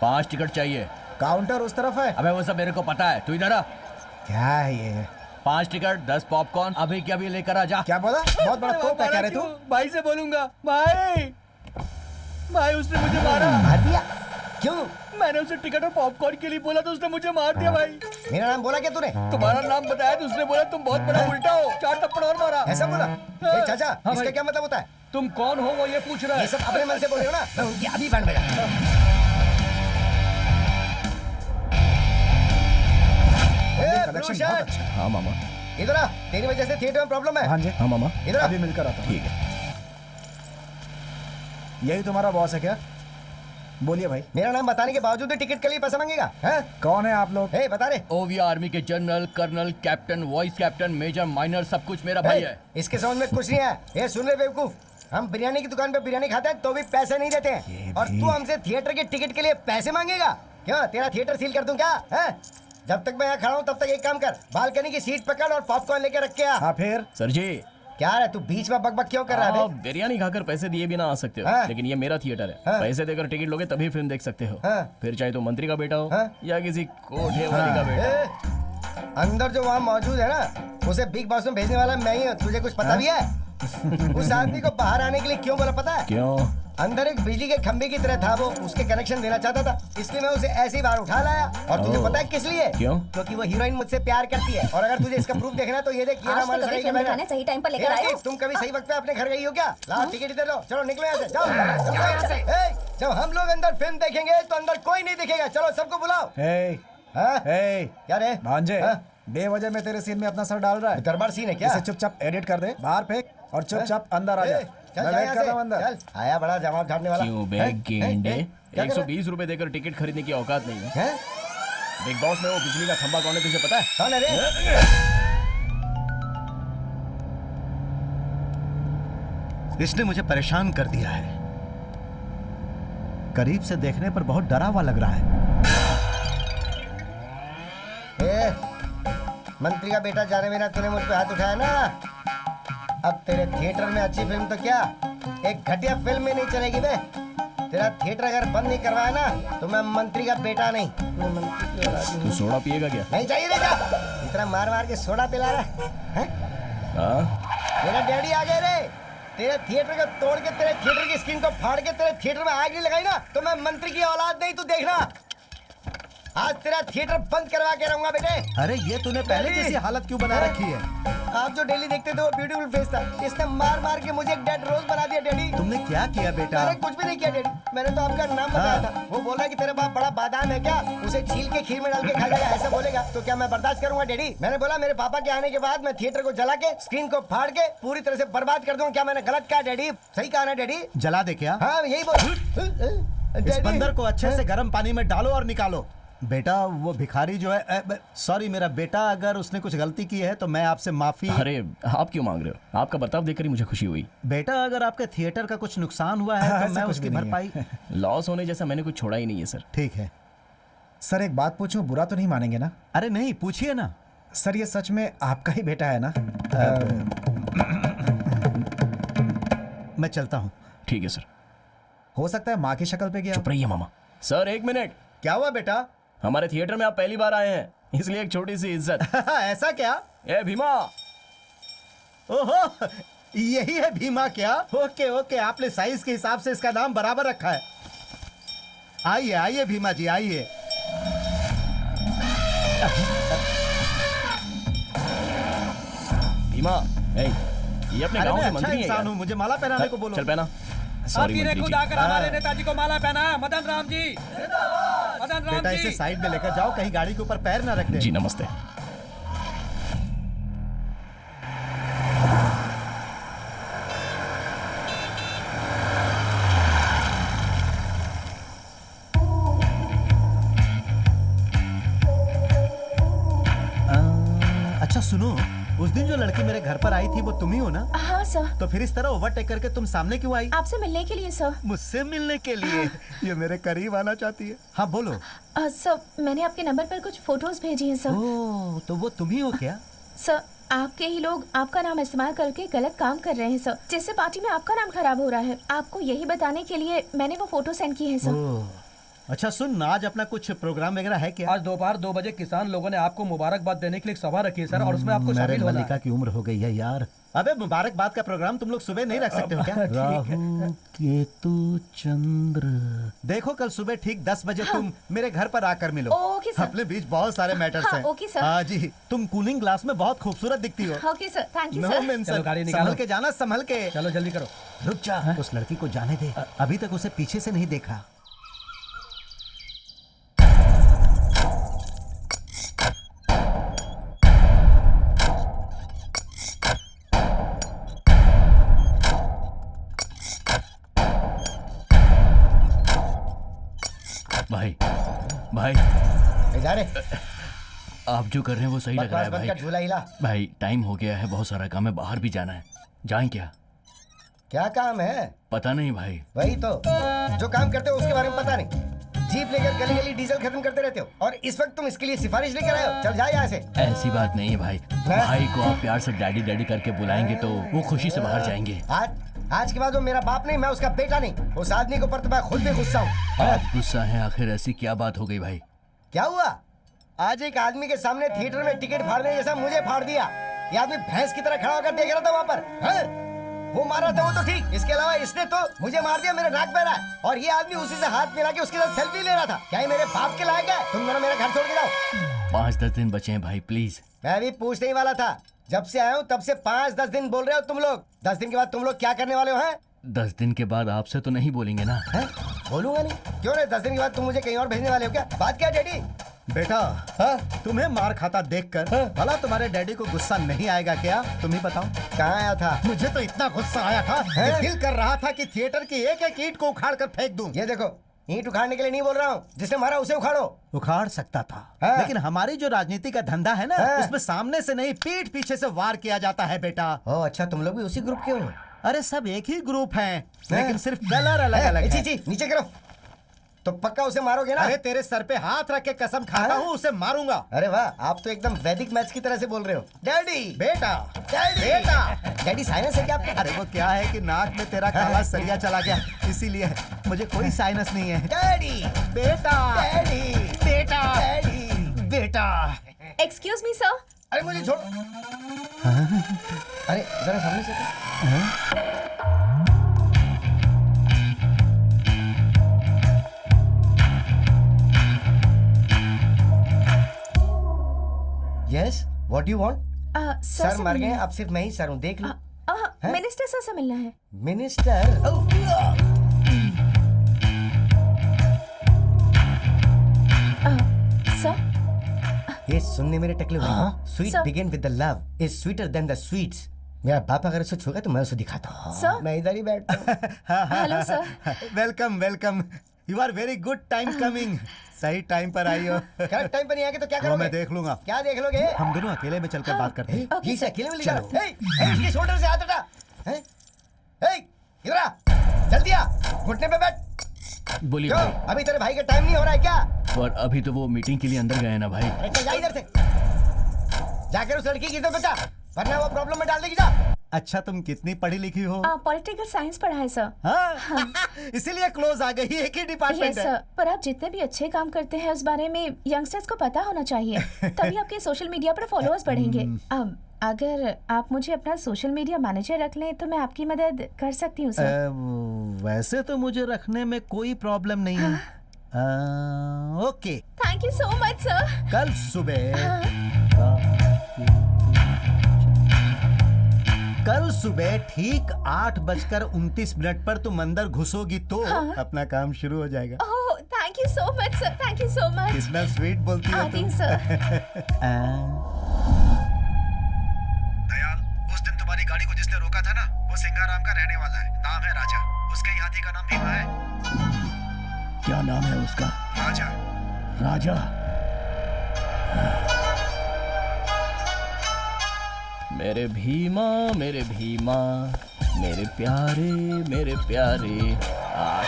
5 टिकट चाहिए। काउंटर उस तरफ है। अबे वो सब मेरे को पता है, तू इधर आ। क्या है ये? 5 टिकट, 10 पॉपकॉर्न, अभी के अभी लेकर आ जा। क्या बोला? बहुत बड़ा तोप है, कह रहे तू? भाई से बोलूंगा। भाई उसने मुझे मारा। मार दिया? क्यों? मैंने उसे टिकट और पॉपकॉर्न के लिए बोला तो उसने मुझे मार दिया भाई। मेरा नाम बोला क्या तूने? तुम्हारा नाम बताया तो उसने बोला तुम बहुत बड़ा उल्टा हो। 4 थप्पड़ और मारा। ऐसा बोला? ए चाचा, हाँ इसका भाई। क्या मतलब होता है? तुम कौन हो वो ये पूछ रहा ये है। सब अपने मन से बोल रहे हो ना? मैं उनकी अभी बैंड बजा। कलेक्शन बहुत अच्छा। हाँ मामा। इधर आ, तेरी वजह से थिएटर में प्रॉब्लम है। भांजे हाँ मामा, इधर आ। अभी मिलकर आता हूँ। ठीक है। यही तुम्हारा बॉस है क्या? बोलिए भाई। मेरा नाम बताने के बावजूद भी टिकट के लिए पैसा मांगेगा? हैं? कौन है आप लोग? ए बता रे। ओवी आर्मी के general, colonel, captain, vice captain, major, minor सब कुछ मेरा भाई है। इसके समझ में कुछ नहीं है। ये सुन ले बेवकूफ, हम बिरयानी की दुकान पे बिरयानी खाते हैं तो भी पैसे नहीं देते हैं, और तू हमसे थिएटर के टिकट के लिए पैसे मांगेगा? क्यों, तेरा थिएटर सील कर दूं क्या? है? जब तक मैं यहाँ खड़ा हूँ तब तक एक काम कर, बालकनी की सीट पकड़ और पॉपकॉर्न लेके रख के आ। हाँ फिर? सर जी, क्या है तू बीच में बकबक क्यों कर रहा है आप बे? बिरयानी खाकर पैसे दिए बिना आ सकते हो, हाँ। लेकिन ये मेरा थिएटर है। हाँ। पैसे देकर टिकट लोगे तभी फिल्म देख सकते हो। हाँ। फिर चाहे तो मंत्री का बेटा हो हाँ। या किसी कोठे वाली का बेटा। ए, अंदर जो वहाँ मौजूद है ना, उसे बिग बॉस में भेजने वाला मैं ही हूँ। तुझे कुछ पता भी है? उस आदमी को बाहर आने के लिए क्यों बोला पता है? क्यों? अंदर एक बिजली के खंभे की तरह था वो, उसके कनेक्शन देना चाहता था, इसलिए मैं उसे ऐसे ही बाहर उठा लाया। और तुझे ओह। पता है किस लिए? क्यों? क्योंकि वो हीरोइन मुझसे प्यार करती है। और अगर तुझे इसका प्रूफ देखना है तो ये देख, ये आज ना तो मान कभी फिल्म दिखाने सही टाइम पर लेकर आए हो। तुम कभी सही वक्त पे अपने घर गई हो क्या? लाओ टिकट इधर लो, चलो निकलो यहाँ से, जाओ निकलो यहाँ से। ए, जब हम लोग अंदर फिल्म देखेंगे तो अंदर कोई नहीं दिखेगा। चलो सबको बुलाओ। हे, हाँ? हे, क्या रे? भांजे, हाँ? बेवजह में तेरे सीन में अपना सर डाल रहा है। दरबार सीन है क्या? इसे चुपचाप एडिट कर दे, बाहर फेंक और चुपचाप अंदर आ जा। ए, चल मैं जा वेट यहाँ कर रहा हूँ से, अंदर। चल। आया बड़ा जवाब झाड़ने वाला। क्यों हैं? बैग गेंडे? हैं? क्या कर रहा है? 120 रुपए देकर टिकट खरीदने की औकात नहीं है। हैं? बिग बॉस में वो बिजली का खंभा कौन है तुझे पता है? कौन है रे? इसने मुझे परेशान कर दिया है। करीब से देखने पर बहुत डरा हुआ लग रहा है। ए, मंत्री का बेटा जाने बिना तूने मुझ पे हाथ उठाया ना, अब तेरे थिएटर में अच्छी फिल्म तो क्या, एक घटिया फिल्म में नहीं चलेगी बे। तेरा थिएटर अगर बंद नहीं करवाया ना तो मैं मंत्री का बेटा नहीं, मैं मंत्री की औलाद तू हूँ। सोडा पिएगा क्या? नहीं चाहिए रे, क्या इतना मार मार के सोडा पिला रहा है? हाँ? मेरा डैडी आ गए रे। तेरे थिएटर को तोड़ के, तेरे थिएटर की स्क्रीन को फाड़ के तेरे थिएटर में आग नहीं लगाई ना तो मैं मंत्री की औलाद नहीं, तू देखना। आज तेरा थिएटर बंद करवा के रहूंगा बेटे। अरे ये तूने पहले जैसी हालत क्यों बना रखी है? आप जो डेली देखते थे वो ब्यूटीफुल फेस था, इसने मार मार के मुझे एक डेड रोज बना दिया डैडी। तुमने क्या किया बेटा? मैंने कुछ भी नहीं किया डैडी, मैंने तो आपका नाम बताया था। वो बोला कि तेरा बाप बड़ा बादाम है क्या, उसे छील के खीर में डाल के खा जाएगा, ऐसा बोलेगा तो क्या मैं बर्दाश्त करूंगा डैडी? मैंने बोला मेरे पापा के आने के बाद मैं थिएटर को जला के, स्क्रीन को फाड़ के पूरी तरह से बर्बाद कर दूंगा। क्या मैंने गलत कहा डैडी? सही कहा ना डैडी? जला दे क्या? हाँ यही बोल। इस बंदर को अच्छे से गर्म पानी में डालो और निकालो। बेटा वो भिखारी जो है, सॉरी मेरा बेटा, अगर उसने कुछ गलती की है तो मैं आपसे माफी। अरे आप क्यों मांग रहे हो? आपका बर्ताव देखकर ही मुझे खुशी हुई। बेटा अगर आपके थिएटर का कुछ नुकसान हुआ है तो ऐसा मैं कुछ उसकी भी नहीं भरपाई। लॉस होने जैसा मैंने कुछ छोड़ा ही नहीं है सर। ठीक है सर एक बात पूछूं, बुरा तो नहीं मानेंगे ना? अरे नहीं, पूछिए ना। सर ये सच में आपका ही बेटा है ना? मैं चलता हूँ। ठीक है सर। हो सकता है माँ की शक्ल पे गया। चुप रहिए मामा। Sir 1 minute. क्या हुआ बेटा? हमारे थिएटर में आप पहली बार आए हैं, इसलिए एक छोटी सी इज्जत। ऐसा क्या? ए भीमा। ओहो, यही है भीमा क्या? ओके ओके, आपने साइज के हिसाब से इसका नाम बराबर रखा है। आइए आइए भीमा जी आइए। भीमा, ये अपने अरे गांव मैं के अच्छा मंत्री हैं इंसान यार। हूँ, मुझे माला पहनाने को बोलो। चल पहना। सॉरी आपकी ने मंत्री खुद जी। आकर हमारे नेताजी को माला पहना है। मदन राम जी, मदन राम बेटा इसे जी। साइड में लेकर जाओ, कहीं गाड़ी के ऊपर पैर ना रख दे। जी नमस्ते। अच्छा सुनो, उस दिन जो लड़की मेरे घर पर आई थी वो तुम ही हो ना? हाँ सर। तो फिर इस तरह ओवरटेक करके तुम सामने क्यों आई? आपसे मिलने के लिए सर। मुझसे मिलने के लिए? ये मेरे करीब आना चाहती है। हाँ बोलो। सर मैंने आपके नंबर पर कुछ फोटोज भेजी हैं सर। ओह, तो वो तुम ही हो क्या? सर आपके ही लोग आपका नाम इस्तेमाल करके गलत काम कर रहे हैं सर, जिससे पार्टी में आपका नाम खराब हो रहा है। आपको यही बताने के लिए मैंने वो फोटो सेंड की है सर। ओह, अच्छा सुन, आज अपना कुछ प्रोग्राम वगैरह है क्या? आज दोपहर 2 बजे किसान लोगों ने आपको मुबारकबाद देने के लिए एक सभा रखी है सर, और उसमें आपको मेरे शामिल होना मल्लिका है। की उम्र हो गई है यार। अबे मुबारकबाद का प्रोग्राम तुम लोग सुबह नहीं रख सकते हो क्या? राहु केतु चंद्र। देखो कल सुबह ठीक 10 बजे तुम मेरे घर पर आकर मिलो। Okay sir. अपने बीच बहुत सारे मैटर्स हाँ, हैं। Okay sir. हाँ जी, तुम कूलिंग ग्लास में बहुत खूबसूरत दिखती हो। Okay sir, thank you know sir. Mention. चलो, गाड़ी निकालो। संभल के जाना, संभल के। चलो जल्दी करो। रुक जा, उस लड़की को जाने दे। अभी तक उसे पीछे से नहीं देखा। भाई भाई जा रे, आप जो कर रहे हैं वो सही लग रहा है बकवास बंद कर, भाई। झूला हिला। भाई टाइम हो गया है, बहुत सारा काम है, बाहर भी जाना है। जाएं क्या? क्या काम है? पता नहीं भाई। वही तो, जो काम करते हो उसके बारे में पता नहीं। जीप लेकर गली गली डीजल खत्म करते रहते हो, और इस वक्त तुम इसके लिए सिफारिश लेकर आए हो। चल जा यहाँ से। ऐसी बात नहीं है भाई। भाई को आप प्यार से डैडी डैडी करके बुलाएंगे तो वो खुशी से बाहर जाएंगे। आज के बाद वो मेरा बाप नहीं, मैं उसका बेटा नहीं। उस आदमी के ऊपर तो मैं खुद भी गुस्सा हूँ। आप गुस्सा हैं? आखिर ऐसी क्या बात हो गई भाई? क्या हुआ? आज एक आदमी के सामने थिएटर में टिकट फाड़ने जैसा मुझे फाड़ दिया। ये आदमी भैंस की तरह खड़ा होकर देख रहा था वहाँ पर। हाँ? वो मारा था वो तो ठीक, इसके अलावा इसने तो मुझे मार दिया, मेरे नाक पे रहा है। और ये आदमी उसी से हाथ मिला के उसके साथ सेल्फी ले रहा था। क्या ये मेरे बाप के लायक है? तुम दोनों मेरा घर छोड़ के जाओ। 5-10 दिन बचे हैं भाई, प्लीज। मैं भी पूछने ही वाला था। जब से आया हूँ तब से 5-10 दिन बोल रहे हो तुम लोग। 10 दिन के बाद तुम लोग क्या करने वाले हो? हैं? 10 दिन के बाद आपसे तो नहीं बोलेंगे ना? हैं? बोलूंगा नहीं? क्यों नहीं? 10 दिन के बाद तुम मुझे कहीं और भेजने वाले हो क्या? बात क्या है डैडी? बेटा, तुम्हें मार खाता देखकर भला तुम्हारे डैडी को गुस्सा नहीं आएगा क्या? तुम ही बताओ। कहाँ आया था? मुझे तो इतना गुस्सा आया था कि दिल कर रहा था कि थिएटर की एक एक ईंट को उखाड़ कर फेंक दूं। ये देखो, ईंट उखाड़ने के लिए नहीं बोल रहा हूँ। जिसने मारा उसे उखाड़ो। उखाड़ सकता था, लेकिन हमारी जो राजनीति का धंधा है ना, उसमें सामने से नहीं पीठ पीछे से वार किया जाता है बेटा। ओह अच्छा, तुम लोग भी उसी ग्रुप के हो? अरे सब एक ही ग्रुप हैं, लेकिन सिर्फ कलर अलग अलग है। जी नीचे करो। तो पक्का उसे मारोगे ना? अरे तेरे सर पे हाथ रख के कसम खाता हूँ उसे मारूंगा। अरे वाह, आप तो एकदम वैदिक मैथ्स की तरह से बोल रहे हो। डैडी बेटा, डैडी बेटा। डैडी साइनस है क्या आपको? अरे वो क्या है कि नाक में तेरा काला सरिया चला गया, इसीलिए। मुझे कोई साइनस नहीं है। डैडी बेटा, डैडी बेटा, डैडी बेटा। Excuse me sir. अरे मुझे छोड़ो। अरे जरा सामने से। Yes, what you want? Sir मर गए, अब सिर्फ मैं ही सर हूँ, देख लो। मिनिस्टर सर से मिलना है। मिनिस्टर? सर ये सुनने मेरे टकले हुए। Sweet begin with the love is sweeter than the sweets. मेरा बाप अगर उसे छूगा तो मैं उसे दिखाता हूँ। सर मैं इधर ही बैठता हूँ। Hello sir. Welcome welcome, you are very good time coming. सही टाइम पर आई हो। करेक्ट टाइम पर नहीं आएंगे तो क्या वो करोगे? मैं देख लूंगा। क्या देख लोगे? हम दोनों अकेले में चलकर बात करते हैं। ये से अकेले में ले जा रहा हूँ। इसके शोल्डर से हाथ हटा। इधर आ, जल्दी आ, घुटने पे बैठ। बोलिए क्यों? भाई। अभी तेरे भाई का टाइम नहीं हो रहा है क्या? पर अभी तो वो मीटिंग के लिए अंदर गए ना भाई। अरे चल जा इधर से, जाकर उस लड़की की इज्जत बचा, वरना वो प्रॉब्लम में डाल देगी। जा। अच्छा तुम कितनी पढ़ी लिखी हो? पॉलिटिकल साइंस पढ़ा है सर। हाँ? इसीलिए क्लोज आ गई, एक ही डिपार्टमेंट यस है। सर, पर आप जितने भी अच्छे काम करते हैं उस बारे में यंगस्टर्स को पता होना चाहिए, तभी आपके सोशल मीडिया पर फॉलोअर्स बढ़ेंगे। अब अगर आप मुझे अपना सोशल मीडिया मैनेजर रख लें तो मैं आपकी मदद कर सकती हूँ सर। वैसे तो मुझे रखने में कोई प्रॉब्लम नहीं है। Okay, thank you so much sir. कल सुबह ठीक 8:29 पर तुम अंदर घुसोगी तो अपना काम शुरू हो जाएगा। Oh thank you so much sir, thank you so much. कितना स्वीट बोलती हो आती तुम। हूँ सर। दयाल, उस दिन तुम्हारी गाड़ी को जिसने रोका था ना, वो सिंगाराम का रहने वाला है। नाम है राजा। उसके ही हाथी का नाम भीमा है। क्या नाम है उसका? राजा। राजा। मेरे भीमा, मेरे भीमा, मेरे प्यारे, मेरे प्यारे।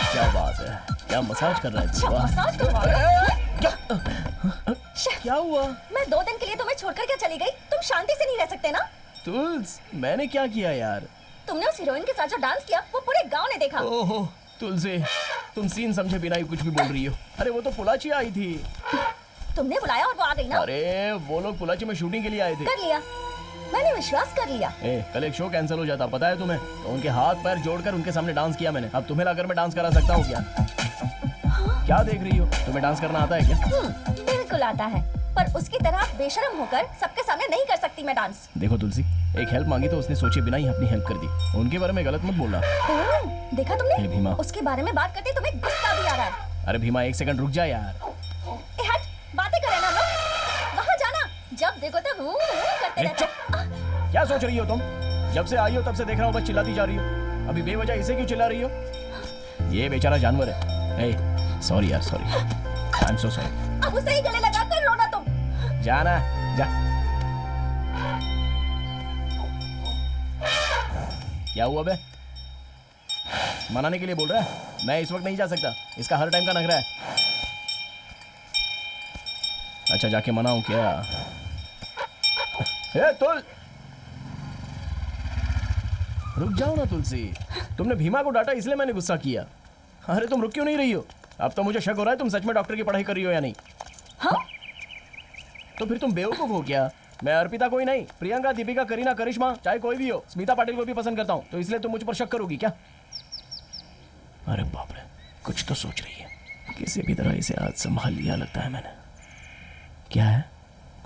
क्या बात है, क्या मसाज कर रहा है भीमा? मसाज करवा रहे हो? क्या हुआ? मैं 2 दिन के लिए तुम्हें छोड़कर क्या चली गई? तुम शांति से नहीं रह सकते ना? तुल्स, मैंने क्या किया यार? तुमने उस हीरोइन के साथ जो डांस किया वो पूरे गांव ने देखा। ओहो तुलसी, तुम सीन समझे बिना ही कुछ भी बोल रही हो। अरे वो तो पुलाची आई थी। तुमने बुलाया और वो आ गई ना? अरे वो लोग पुलाची में शूटिंग के लिए आए थे। कर लिया, मैंने विश्वास कर लिया। कल एक शो कैंसिल हो जाता, पता है तुम्हें? तो उनके हाथ पैर जोड़कर उनके सामने डांस किया मैंने। अब तुम्हें लाकर मैं डांस करा सकता हूँ क्या? क्या देख रही हो? तुम्हें डांस करना आता है क्या? बिल्कुल आता है, पर उसकी तरह बेशर्म होकर सबके सामने नहीं कर सकती मैं डांस। देखो तुलसी, एक हेल्प मांगी तो उसने सोचे बिना ही अपनी हेल्प कर दी। उनके बारे में गलत मत बोलना। देखा हे तुमने? भीमा। उसके बारे में बात करते तुम्हें गुस्सा भी आ रहा है। अरे भीमा, एक सेकंड रुक जा यार। हट, बातें करें ना लोग। वहाँ जाना, जब देखो तब करते रहते हो। क्या सोच रही हो तुम? जब से आई हो तब से देख रहा हूँ बस चिल्लाती जा रही हो। अभी बेवजह इसे क्यों चिल्ला रही हो? ये बेचारा जानवर है। सॉरी यार, sorry. I am so sorry. अब उसे ही गले लगा कर रोना तुम। जाना, जा। क्या हुआ बे? मनाने के लिए बोल रहा है? मैं इस वक्त नहीं जा सकता, इसका हर टाइम का नखरा है। अच्छा जाके मनाऊं क्या? तुल, रुक जाओ ना तुलसी। तुमने भीमा को डांटा इसलिए मैंने गुस्सा किया। अरे तुम रुक क्यों नहीं रही हो? अब तो मुझे शक हो रहा है तुम सच में डॉक्टर की पढ़ाई कर रही हो या नहीं। हाँ? तो फिर तुम बेवकूफ हो क्या? मैं अर्पिता कोई नहीं, प्रियंका, दीपिका, करीना, करिश्मा, चाहे कोई भी हो, स्मिता पाटिल को भी पसंद करता हूँ, तो इसलिए तुम मुझ पर शक करोगी क्या? अरे बाप रे, कुछ तो सोच रही है। किसी भी तरह इसे आज संभाल लिया लगता है मैंने। क्या है,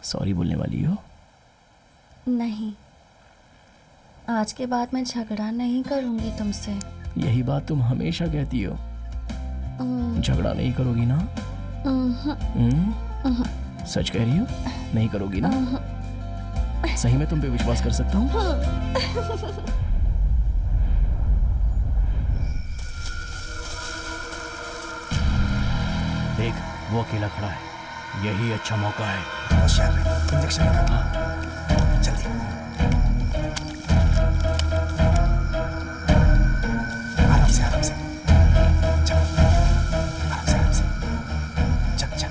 सॉरी बोलने वाली हो? नहीं, आज के बाद मैं झगड़ा नहीं करूंगी तुमसे। यही बात तुम हमेशा कहती हो। झगड़ा नहीं करोगी ना? सच कह रही हो? नहीं करोगी ना? सही में तुम पे विश्वास कर सकता हूँ? देख, वो अकेला खड़ा है। यही अच्छा मौका है। होशियार रहे, इंजेक्शन लगा। जल्दी। आराम से, आराम से। चल, आराम से। चल, चल।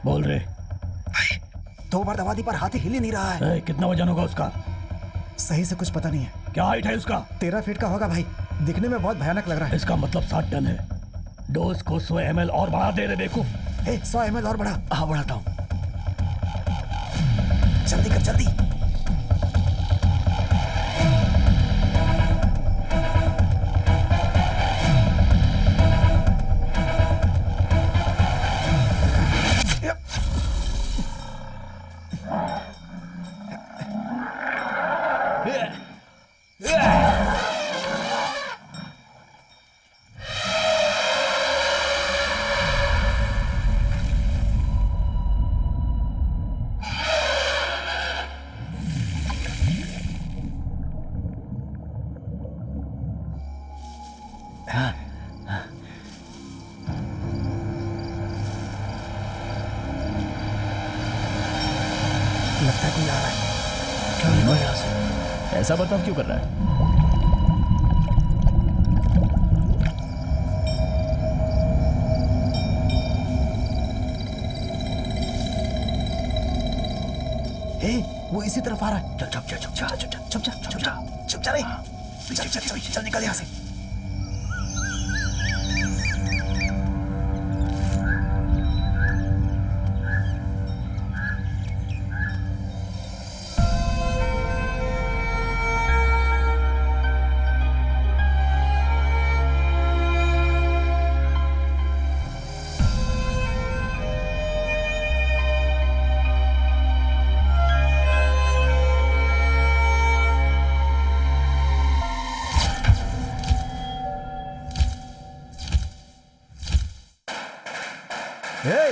बोल रहे। भाई, 2 बार दबा दी पर हाथी हिल ही नहीं रहा है। कितना वजन होगा उसका? सही से कुछ पता नहीं है। क्या हाइट है उसका? 13 फीट का होगा भाई। दिखने में बहुत भयानक लग रहा है। इसका मतलब 60 टन है। डोज को 100 ml और बढ़ा दे रे बेवकूफ। 100 ml और बढ़ा। हाँ बढ़ाता हूँ। जल्दी कर, जल्दी। ऐसा बर्ताव क्यों कर रहा है? हे, वो इसी तरफ आ रहा है। चल चल चल चल चल चल चल चल चल चल चल रे। चल चल चल चल निकल यहाँ से। हे,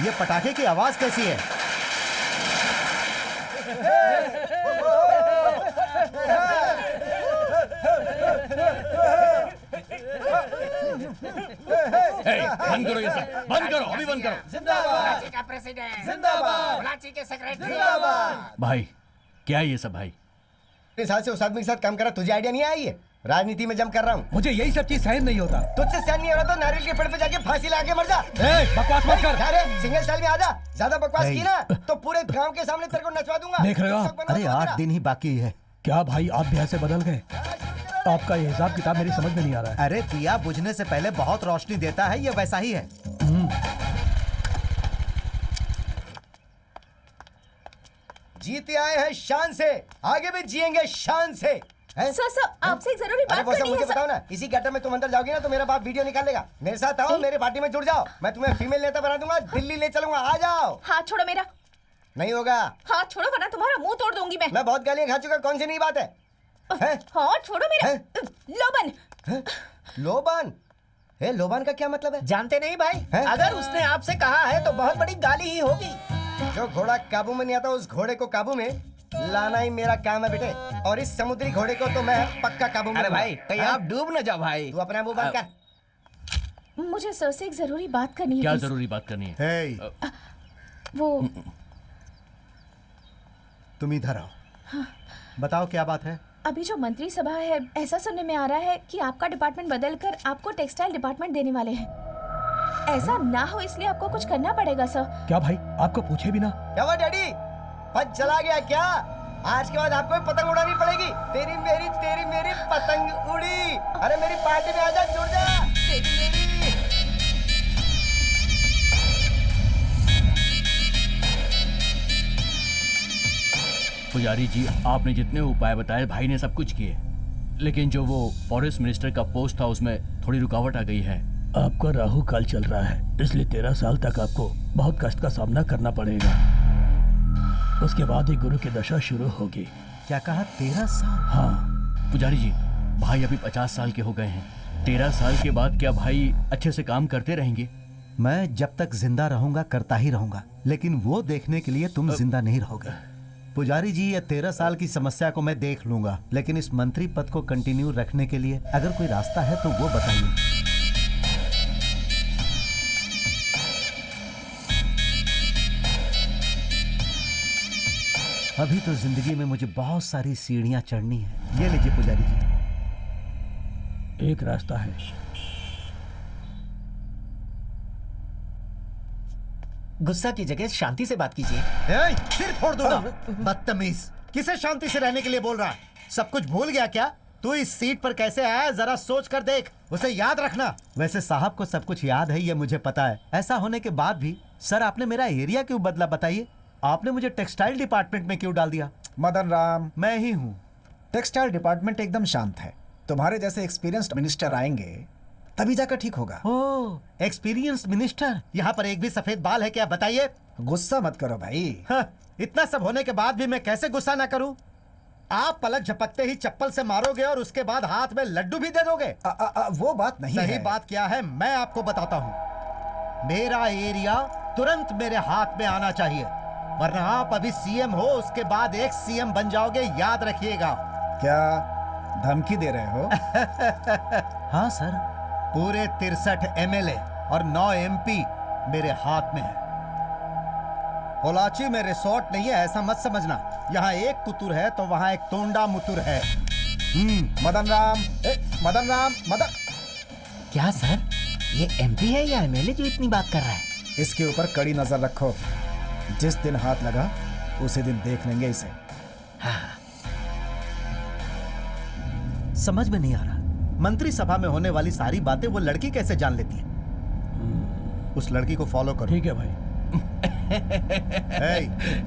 ये पटाखे की आवाज कैसी है? बंद करो ये सब, बंद करो, अभी बंद करो। जिंदाबाद का प्रेसिडेंट, जिंदाबाद कराची के सेक्रेटरी, जिंदाबाद। भाई क्या है ये सब भाई? इतने साल से उस आदमी के साथ काम कर रहा, तुझे आइडिया नहीं आई है? राजनीति में जंप कर रहा हूँ। मुझे यही सब चीज सहन नहीं होता। तुझसे सहन नहीं हो रहा तो नारियल के पेड़ पे जाके फांसी लगा के मर जा। बकवास मत कर। अरे सिंगल स्टाइल में आ जा। ज्यादा बकवास की ना तो पूरे गांव के सामने तेरे को नचवा दूंगा। देख रहे हो आप? अरे 8 दिन ही बाकी है। क्या भाई आप भी ऐसे बदल गए? आपका ये हिसाब किताब मेरी समझ में नहीं आ रहा है। अरे दिया बुझने से पहले बहुत रोशनी देता है, ये वैसा ही है। जीते आए हैं शान से, आगे भी जिएंगे शान से। सर आपसे एक जरूरी अरे बात वो सब करनी है मुझे सर। बताओ ना। इसी गेटअप में तुम अंदर जाओगी ना तो मेरा बाप वीडियो निकालेगा। मेरे साथ आओ, मेरे पार्टी में जुड़ जाओ, मैं तुम्हें फीमेल नेता बना दूंगा, दिल्ली ले चलूंगा। आ जाओ। हाथ छोड़ो मेरा। नहीं होगा। हाथ छोड़ो वरना तुम्हारा मुंह तोड़ दूंगी मैं बहुत गालियां खा चुका, कौन सी नई बात है? हाथ छोड़ो मेरा। लोबन। लोबान? लोबान का क्या मतलब है? जानते नहीं भाई? अगर उसने आपसे कहा है तो बहुत बड़ी गाली ही होगी। जो घोड़ा काबू में नहीं आता उस घोड़े को काबू में लाना ही मेरा काम है बेटे। और इस समुद्री घोड़े को तो मैं पक्का काबू में। अरे भाई कहीं आप डूब न जाओ भाई। तू अपना मुंह बंद कर। मुझे सर से एक जरूरी बात करनी है। क्या please। जरूरी बात करनी है? वो तुम इधर आओ। हाँ। बताओ क्या बात है? अभी जो मंत्री सभा है, ऐसा सुनने में आ रहा है कि आपका डिपार्टमेंट बदलकर आपको टेक्सटाइल डिपार्टमेंट देने वाले हैं। ऐसा ना हो इसलिए आपको कुछ करना पड़ेगा सर। क्या भाई आपको पूछे भी ना? क्या हुआ डैडी? पद चला गया क्या? आज के बाद आपको पतंग उड़ानी पड़ेगी। तेरी मेरी पतंग उड़ी। अरे मेरी पार्टी में आजा, जुड़ जा। तेरी मेरी। पुजारी जी आपने जितने उपाय बताए भाई ने सब कुछ किए, लेकिन जो वो फॉरेस्ट मिनिस्टर का पोस्ट था उसमें थोड़ी रुकावट आ गई है। आपका राहु काल चल रहा है, इसलिए 13 साल तक आपको बहुत कष्ट का सामना करना पड़ेगा। उसके बाद ही गुरु की दशा शुरू होगी। क्या कहा? 13 साल? हाँ पुजारी जी, भाई अभी 50 साल के हो गए हैं। 13 साल के बाद क्या भाई अच्छे से काम करते रहेंगे? मैं जब तक जिंदा रहूंगा करता ही रहूंगा, लेकिन वो देखने के लिए तुम जिंदा नहीं रहोगे। पुजारी जी, ये 13 साल की समस्या को मैं देख लूंगा, लेकिन इस मंत्री पद को कंटिन्यू रखने के लिए अगर कोई रास्ता है तो वो बताइए। अभी तो जिंदगी में मुझे बहुत सारी सीढ़ियां चढ़नी है। ये लीजिए पुजारी जी। एक रास्ता है। गुस्सा की जगह शांति से बात कीजिए। सिर फोड़ दूंगा। बदतमीज, किसे शांति से रहने के लिए बोल रहा है? सब कुछ भूल गया क्या? तू इस सीट पर कैसे आया जरा सोच कर देख, उसे याद रखना। वैसे साहब को सब कुछ याद है, ये मुझे पता है। ऐसा होने के बाद भी सर आपने मेरा एरिया क्यों बदला बताइए? आपने मुझे टेक्सटाइल डिपार्टमेंट में क्यों डाल दिया? मदन राम, मैं ही हूँ। टेक्सटाइल डिपार्टमेंट एकदम शांत है। तुम्हारे जैसे एक्सपीरियंस्ड मिनिस्टर आएंगे तभी जाकर ठीक होगा। ओह, एक्सपीरियंस्ड मिनिस्टर। यहाँ पर एक भी सफेद बाल है क्या? बताइए। गुस्सा मत करो भाई। इतना सब होने के बाद भी मैं कैसे गुस्सा ना करूं? आप पलक झपकते ही चप्पल से मारोगे और उसके बाद हाथ में लड्डू भी दे दोगे। वो बात नहीं है। सही बात क्या है मैं आपको बताता हूँ। मेरा एरिया तुरंत मेरे हाथ में आना चाहिए, वरना आप अभी सीएम हो, उसके बाद एक सीएम बन जाओगे, याद रखिएगा। क्या धमकी दे रहे हो? हाँ सर, पूरे 63 एमएलए और 9 एमपी मेरे हाथ में है। पोलाची में रिसोर्ट नहीं है, ऐसा मत समझना। यहाँ एक कुतुर है तो वहाँ एक तोंडा मुतुर है। मदन राम, मदन राम, मदन। क्या सर, ये एमपी है या एमएलए जो इतनी बात कर रहा है? इसके ऊपर कड़ी नजर रखो, जिस दिन हाथ लगा उसी दिन देख लेंगे इसे। हाँ। समझ में नहीं आ रहा, मंत्री सभा में होने वाली सारी बातें वो लड़की कैसे जान लेती है? उस लड़की को फॉलो करो। ठीक है भाई।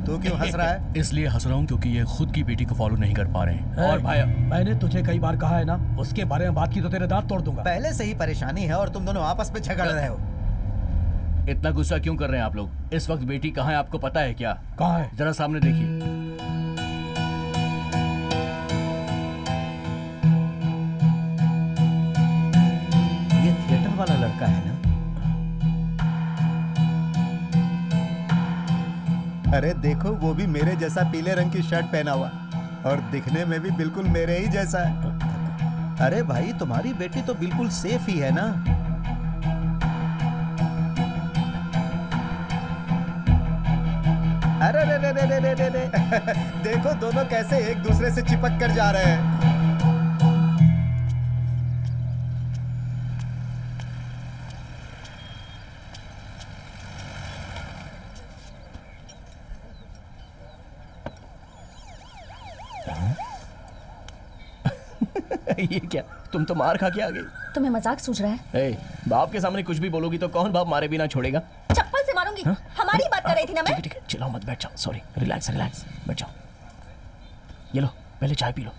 तू क्यों हंस रहा है? इसलिए हंस रहा हूँ क्योंकि ये खुद की बेटी को फॉलो नहीं कर पा रहे हैं। और भाई, मैंने तुझे कई बार कहा है ना, उसके बारे में बात की तो तेरे दांत तोड़ दूंगा। पहले से ही परेशानी है और तुम दोनों आपस में झगड़ रहे हो। इतना गुस्सा क्यों कर रहे हैं आप लोग? इस वक्त बेटी कहाँ है आपको पता है क्या? कहाँ है? जरा सामने देखिए। ये थिएटर वाला लड़का है ना? अरे देखो, वो भी मेरे जैसा पीले रंग की शर्ट पहना हुआ और दिखने में भी बिल्कुल मेरे ही जैसा है। अरे भाई, तुम्हारी बेटी तो बिल्कुल सेफ ही है ना? अरे रे रे रे रे रे रे देखो दोनों कैसे एक दूसरे से चिपक कर जा रहे हैं। ये क्या, तुम तो मार खा के आ गई। तुम्हें मजाक सूझ रहा है? ए, बाप के सामने कुछ भी बोलोगी तो कौन बाप मारे बिना छोड़ेगा? चप्पल से मारूंगी। हमारी बात कर रही थी ना मैं। ठीक है, चिल्लाओ मत, बैठ जाओ। सॉरी, रिलैक्स रिलैक्स, बैठ जाओ। ये लो, पहले चाय पी लो।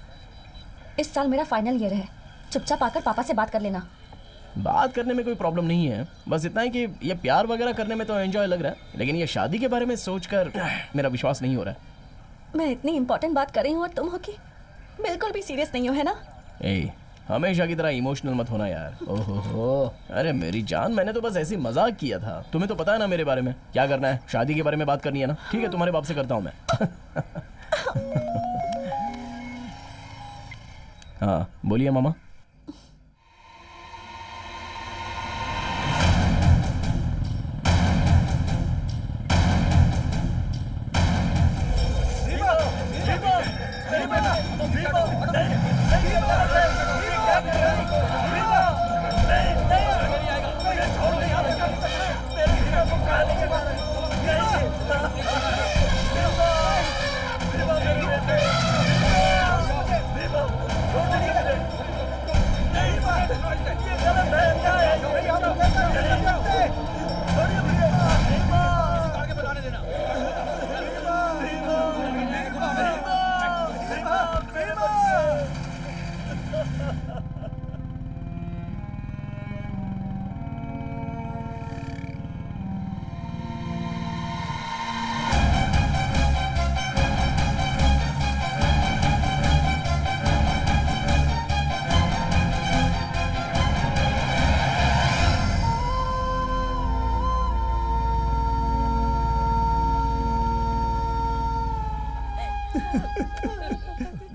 इस साल मेरा फाइनल ईयर है, चुपचाप आकर पापा से बात कर लेना। बात करने में कोई प्रॉब्लम नहीं है, बस इतना है कि ये प्यार वगैरह करने में तो एंजॉय लग रहा है, लेकिन ये शादी के बारे में सोचकर मेरा विश्वास नहीं हो रहा है। मैं इतनी इंपॉर्टेंट बात कर रही हूँ और तुम हो कि बिल्कुल भी सीरियस नहीं हो, है ना? ए, हमेशा की तरह इमोशनल मत होना यार। ओहो, अरे मेरी जान, मैंने तो बस ऐसे ही मजाक किया था। तुम्हें तो पता है ना मेरे बारे में क्या करना है, शादी के बारे में बात करनी है ना। ठीक है, तुम्हारे बाप से करता हूँ मैं। हाँ बोलिए मामा।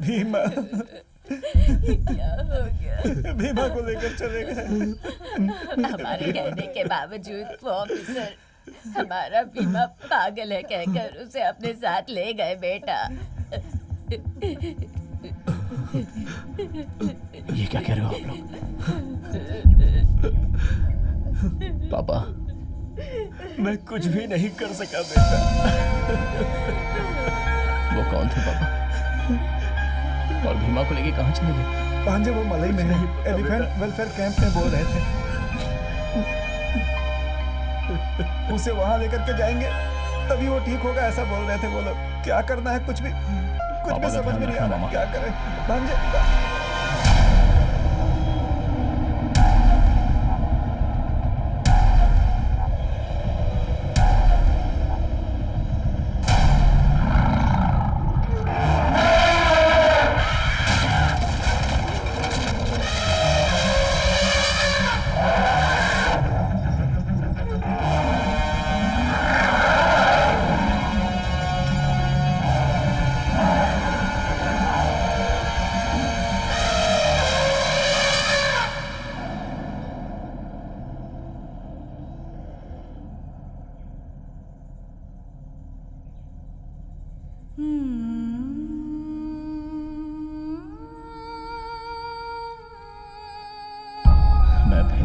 भीमा, भीमा को लेकर चले गए। हमारे कहने के बावजूद वो ऑफिसर हमारा भीमा पागल है कहकर उसे अपने साथ ले गए। बेटा, ये क्या कह रहे हो आप लोग? पापा, मैं कुछ भी नहीं कर सका बेटा। वो कौन थे पापा? और भीमा को लेके कहाँ चले गए? पांजे, वो मलई में है, एलिफेंट वेलफेयर कैंप में बोल रहे थे। उसे वहां लेकर के जाएंगे तभी वो ठीक होगा, ऐसा बोल रहे थे वो लोग। क्या करना है कुछ भी समझ में नहीं आ रहा, क्या करें भांजे।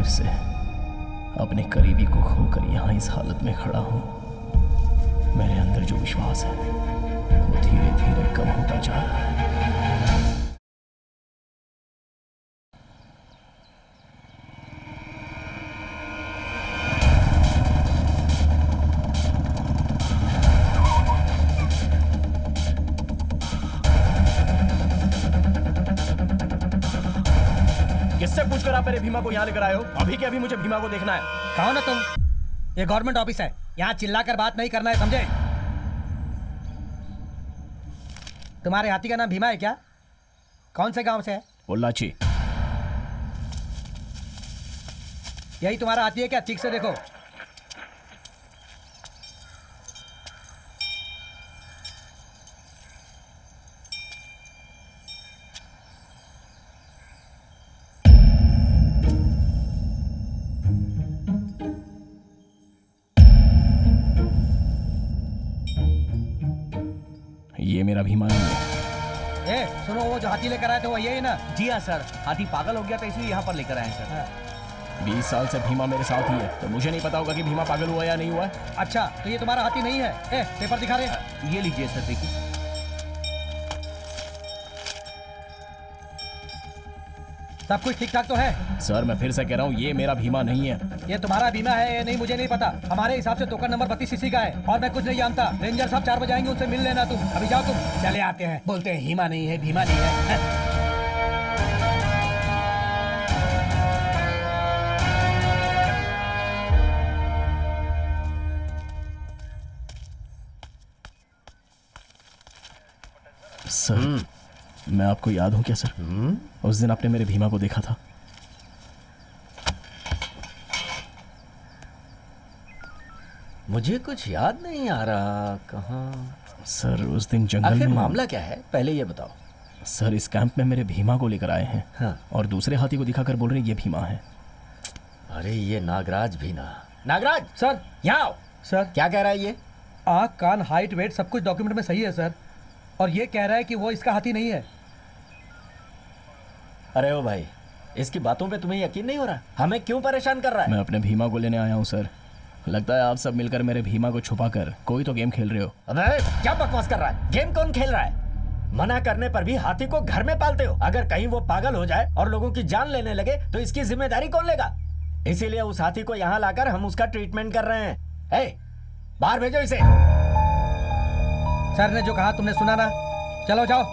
से अपने करीबी को खोकर यहाँ इस हालत में खड़ा हूँ। मेरे अंदर जो विश्वास है वो धीरे धीरे कम होता जा रहा है। किससे पूछकर आप मेरे भीमा को यहाँ लेकर आए हो? अभी के अभी मुझे भीमा को देखना है। कौन हो तुम? ये गवर्नमेंट ऑफिस है, यहाँ चिल्लाकर बात नहीं करना है, समझे? तुम्हारे हाथी का नाम भीमा है क्या? कौन से गांव से है? पोल्लाची। यही तुम्हारा हाथी है क्या? ठीक से देखो। ये मेरा भीमा नहीं है। ए, सुनो, वो जो हाथी लेकर आए थे वो यही ना? जी हाँ सर, हाथी पागल हो गया था इसलिए यहाँ पर लेकर आए हैं सर। 20 साल से भीमा मेरे साथ ही है, तो मुझे नहीं पता होगा कि भीमा पागल हुआ या नहीं हुआ। अच्छा, तो ये तुम्हारा हाथी नहीं है? ए, पेपर दिखा रहे? ये लीजिए सर, देखिए। सब कुछ ठीक ठाक तो है? सर मैं फिर से कह रहा हूँ, ये मेरा भीमा नहीं है। ये तुम्हारा बीमा है या नहीं मुझे नहीं पता। हमारे हिसाब से टोकन नंबर 32 सीसी का है और मैं कुछ नहीं जानता। रेंजर साहब 4 बजे आएंगे, उनसे मिल लेना तुम। अभी जाओ तुम। चले आते हैं, बोलते हैं हीमा नहीं है, भीमा नहीं है। सर मैं आपको याद हूँ क्या सर? उस दिन आपने मेरे भीमा को देखा था। मुझे कुछ याद नहीं आ रहा। कहाँ? सर उस दिन जंगल आखिर में। मामला क्या है, पहले ये बताओ। सर इस कैंप में मेरे भीमा को लेकर आए हैं। हाँ। और दूसरे हाथी को दिखाकर बोल रहे हैं ये भीमा है। अरे ये नागराज भी ना। नागराज सर, यहाँ आओ। सर क्या कह रहा है ये? आँख, कान, हाइट, वेट सब कुछ डॉक्यूमेंट में सही है सर। और ये कह रहा है कि वो इसका हाथी नहीं है। अरे ओ भाई, इसकी बातों पे तुम्हें यकीन नहीं हो रहा? हमें क्यों परेशान कर रहा है? मैं अपने भीमा को लेने आया हूँ सर। लगता है आप सब मिलकर मेरे भीमा को छुपाकर कोई तो गेम खेल रहे हो। अबे क्या बकवास कर रहा है? गेम कौन खेल रहा है? मना करने पर भी हाथी को घर में पालते हो। अगर कहीं वो पागल हो जाए और लोगों की जान लेने लगे तो इसकी जिम्मेदारी कौन लेगा? इसीलिए उस हाथी को यहाँ लाकर हम उसका ट्रीटमेंट कर रहे हैं। ए, बाहर भेजो इसे। सर ने जो कहा तुमने सुना ना? चलो जाओ।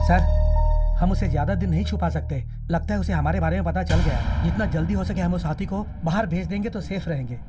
सर, हम उसे ज्यादा दिन नहीं छुपा सकते। लगता है उसे हमारे बारे में पता चल गया। जितना जल्दी हो सके हम उस हाथी को बाहर भेज देंगे तो सेफ रहेंगे।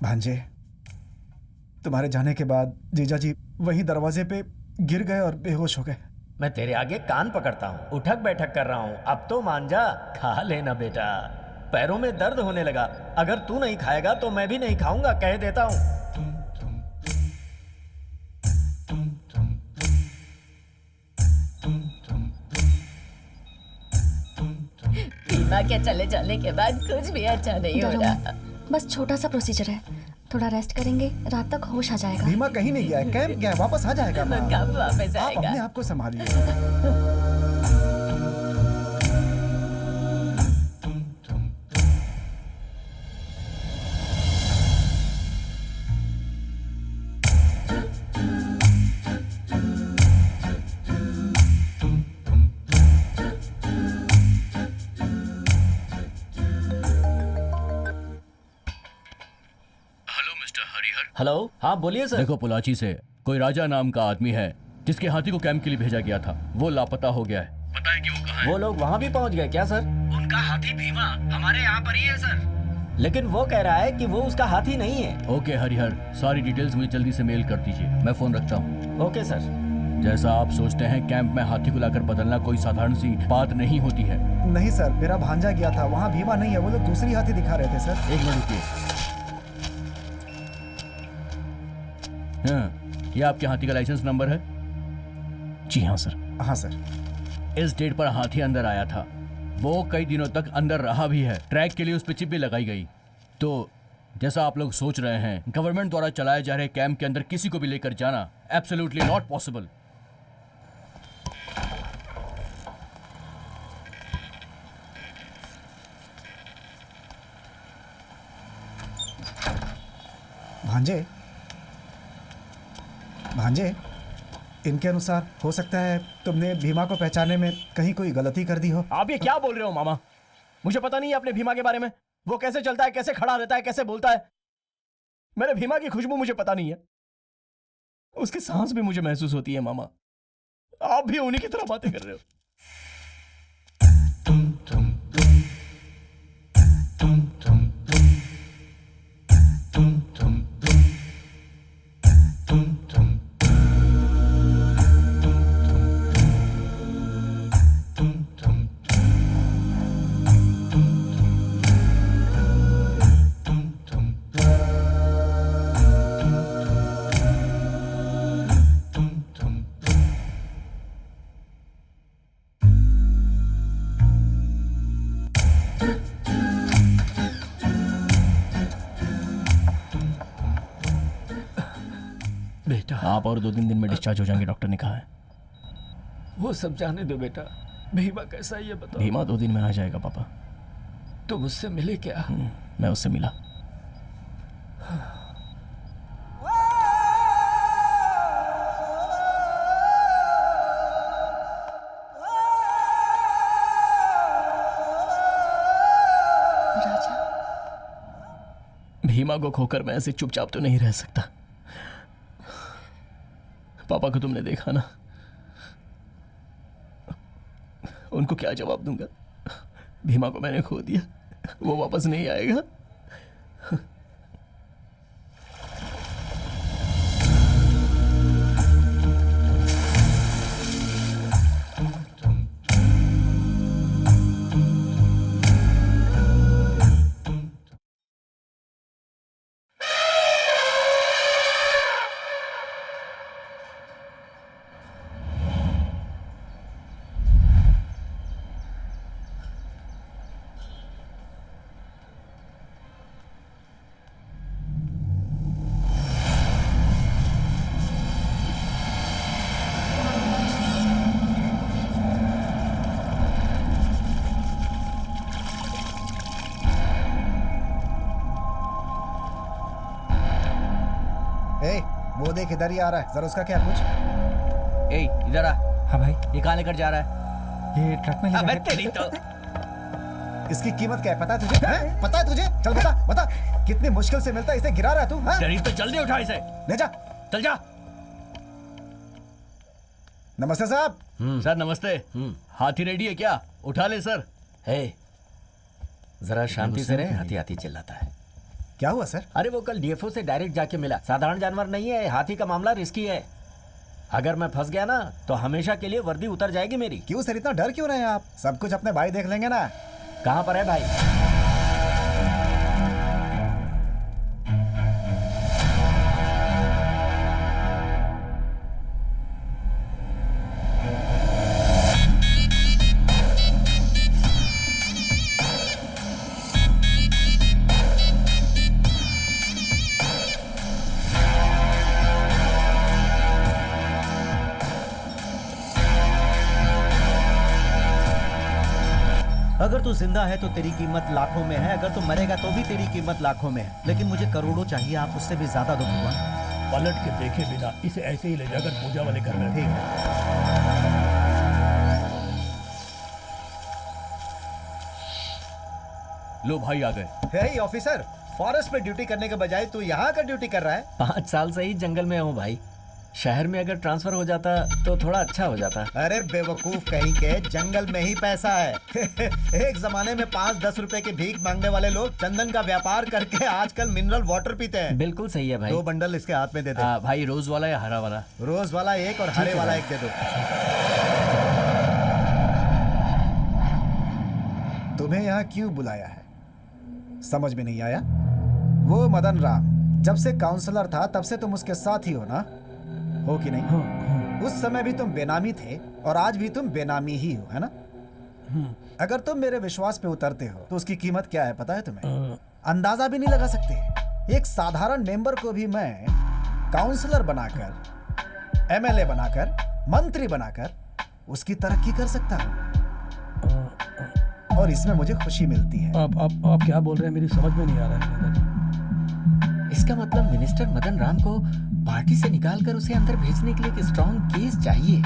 भांजे, तुम्हारे जाने के बाद जीजा जी वहीं दरवाजे पे गिर गए और बेहोश हो गए। मैं तेरे आगे कान पकड़ता हूँ, उठक बैठक कर रहा हूँ, अब तो मान जा, खा लेना बेटा। पैरों में दर्द होने लगा, अगर तू नहीं खाएगा तो मैं भी नहीं खाऊंगा, कह देता हूँ। भीमा के चले जाने के बाद कुछ भी अच्छा नहीं हो डरो रहा। मत। बस छोटा सा प्रोसीजर है, थोड़ा रेस्ट करेंगे, रात तक होश आ जाएगा। भीमा कहीं नहीं गया है, कैंप गया है, वापस आ जाएगा माँ। कब वापस आप आएगा? अपने आप को संभालिए। हेलो, हाँ बोलिए सर। देखो, पोलाची से कोई राजा नाम का आदमी है जिसके हाथी को कैंप के लिए भेजा गया था, वो लापता हो गया है। पता है कि वो कहाँ है? वो लोग वहाँ भी पहुँच गए क्या सर? उनका हाथी भीमा हमारे यहाँ पर ही है सर। लेकिन वो कह रहा है कि वो उसका हाथी नहीं है। ओके हरिहर, सारी डिटेल्स मुझे जल्दी से मेल कर दीजिए, मैं फोन रखता हूँ। Okay sir. जैसा आप सोचते हैं, कैंप में हाथी को लाकर बदलना कोई साधारण सी बात नहीं होती है। नहीं सर, मेरा भांजा गया था, वहाँ भीमा नहीं है, वो लोग दूसरी हाथी दिखा रहे थे सर। एक मिनट रुकिए। हाँ, ये आपके हाथी का लाइसेंस नंबर है? जी हाँ सर। हाँ सर। इस डेट पर हाथी अंदर आया था, वो कई दिनों तक अंदर रहा भी है, ट्रैक के लिए उस पर चिप भी लगाई गई। तो जैसा आप लोग सोच रहे हैं, गवर्नमेंट द्वारा चलाए जा रहे कैंप के अंदर किसी को भी लेकर जाना एब्सोल्युटली नॉट पॉसिबल। भांजे, भांजे, इनके अनुसार हो सकता है तुमने भीमा को पहचानने में कहीं कोई गलती कर दी हो। आप ये क्या बोल रहे हो मामा? मुझे पता नहीं है अपने भीमा के बारे में। वो कैसे चलता है, कैसे खड़ा रहता है, कैसे बोलता है। मेरे भीमा की खुशबू मुझे पता नहीं है, उसकी सांस भी मुझे महसूस होती है मामा। आप भी उन्हीं की तरह बातें कर रहे हो। बेटा, आप और 2-3 दिन में डिस्चार्ज हो जाएंगे, डॉक्टर ने कहा है। वो सब जाने दो बेटा। भीमा कैसा है ये बताओ। भीमा 2 दिन में आ जाएगा पापा। तुम उससे मिले क्या? मैं उससे मिला। राजा, भीमा को खोकर मैं ऐसे चुपचाप तो नहीं रह सकता। पापा को तुमने देखा ना, उनको क्या जवाब दूंगा? भीमा को मैंने खो दिया, वो वापस नहीं आएगा। वो देख इधर ही आ रहा है, जरा उसका क्या पूछ। ए इधर आ। हाँ भाई, ये कहाँ लेकर जा रहा है? ये ट्रक में ले अबे जाके- तेरी तो। इसकी कीमत क्या है पता है तुझे? हैं? पता है तुझे? चल बता बता, कितनी मुश्किल से मिलता है, इसे गिरा रहा है तू। हैं? शरीर तो जल्दी उठा इसे। ले जा। चल जा। नमस्ते साहब। सर नमस्ते। हाथी रेडी है क्या? उठा ले सर। हे, जरा शांति से रहे, हाथी हाथी चिल्लाता है। क्या हुआ सर? अरे वो कल डीएफओ से डायरेक्ट जाके मिला। साधारण जानवर नहीं है, हाथी का मामला रिस्की है। अगर मैं फंस गया ना तो हमेशा के लिए वर्दी उतर जाएगी मेरी। क्यों सर, इतना डर क्यों रहे हैं आप? सब कुछ अपने भाई देख लेंगे ना। कहाँ पर है भाई? अगर तू जिंदा है तो तेरी कीमत लाखों में है, अगर तू मरेगा तो भी तेरी कीमत लाखों में है, लेकिन मुझे करोड़ों चाहिए। आप उससे भी ज्यादा दो भगवान। पलट के देखे बिना इसे ऐसे ही ले जाकर पूजा वाले घर में। ठीक है। लो भाई आ गए। हे ऑफिसर, फॉरेस्ट में ड्यूटी करने के बजाय तू यहाँ का ड्यूटी कर रहा है? 5 साल से ही जंगल में हूँ भाई। शहर में अगर ट्रांसफर हो जाता तो थोड़ा अच्छा हो जाता। अरे बेवकूफ कहीं के, जंगल में ही पैसा है। एक जमाने में 5-10 रुपए की भीख मांगने वाले लोग चंदन का व्यापार करके आजकल मिनरल वाटर पीते हैं। बिल्कुल सही है भाई। 2 बंडल इसके हाथ में दे दे। भाई रोज वाला या हरा वाला? रोज वाला 1 और हरे वाला 1 दे दो। तुम्हें यहाँ क्यों बुलाया है समझ में नहीं आया? वो मदन राम जब से काउंसलर था तब से तुम उसके साथ ही हो ना, हो कि नहीं? उस समय भी तुम बेनामी थे और आज भी तुम बेनामी ही हो, है ना? अगर तुम मेरे विश्वास पे उतरते हो तो उसकी कीमत क्या है पता है तुम्हें? अंदाजा भी नहीं लगा सकते। एक साधारण मेंबर को भी मैं काउंसलर बनाकर, एमएलए बनाकर, मंत्री बनाकर उसकी तरक्की कर सकता हूँ और इसमें मुझे खुशी मिलती है। आप क्या बोल रहे हैं? मेरी समझ में नहीं आ रहा है। इसका मतलब मिनिस्टर मदन राम को पार्टी से निकालकर उसे अंदर भेजने के लिए एक स्ट्रॉन्ग केस चाहिए।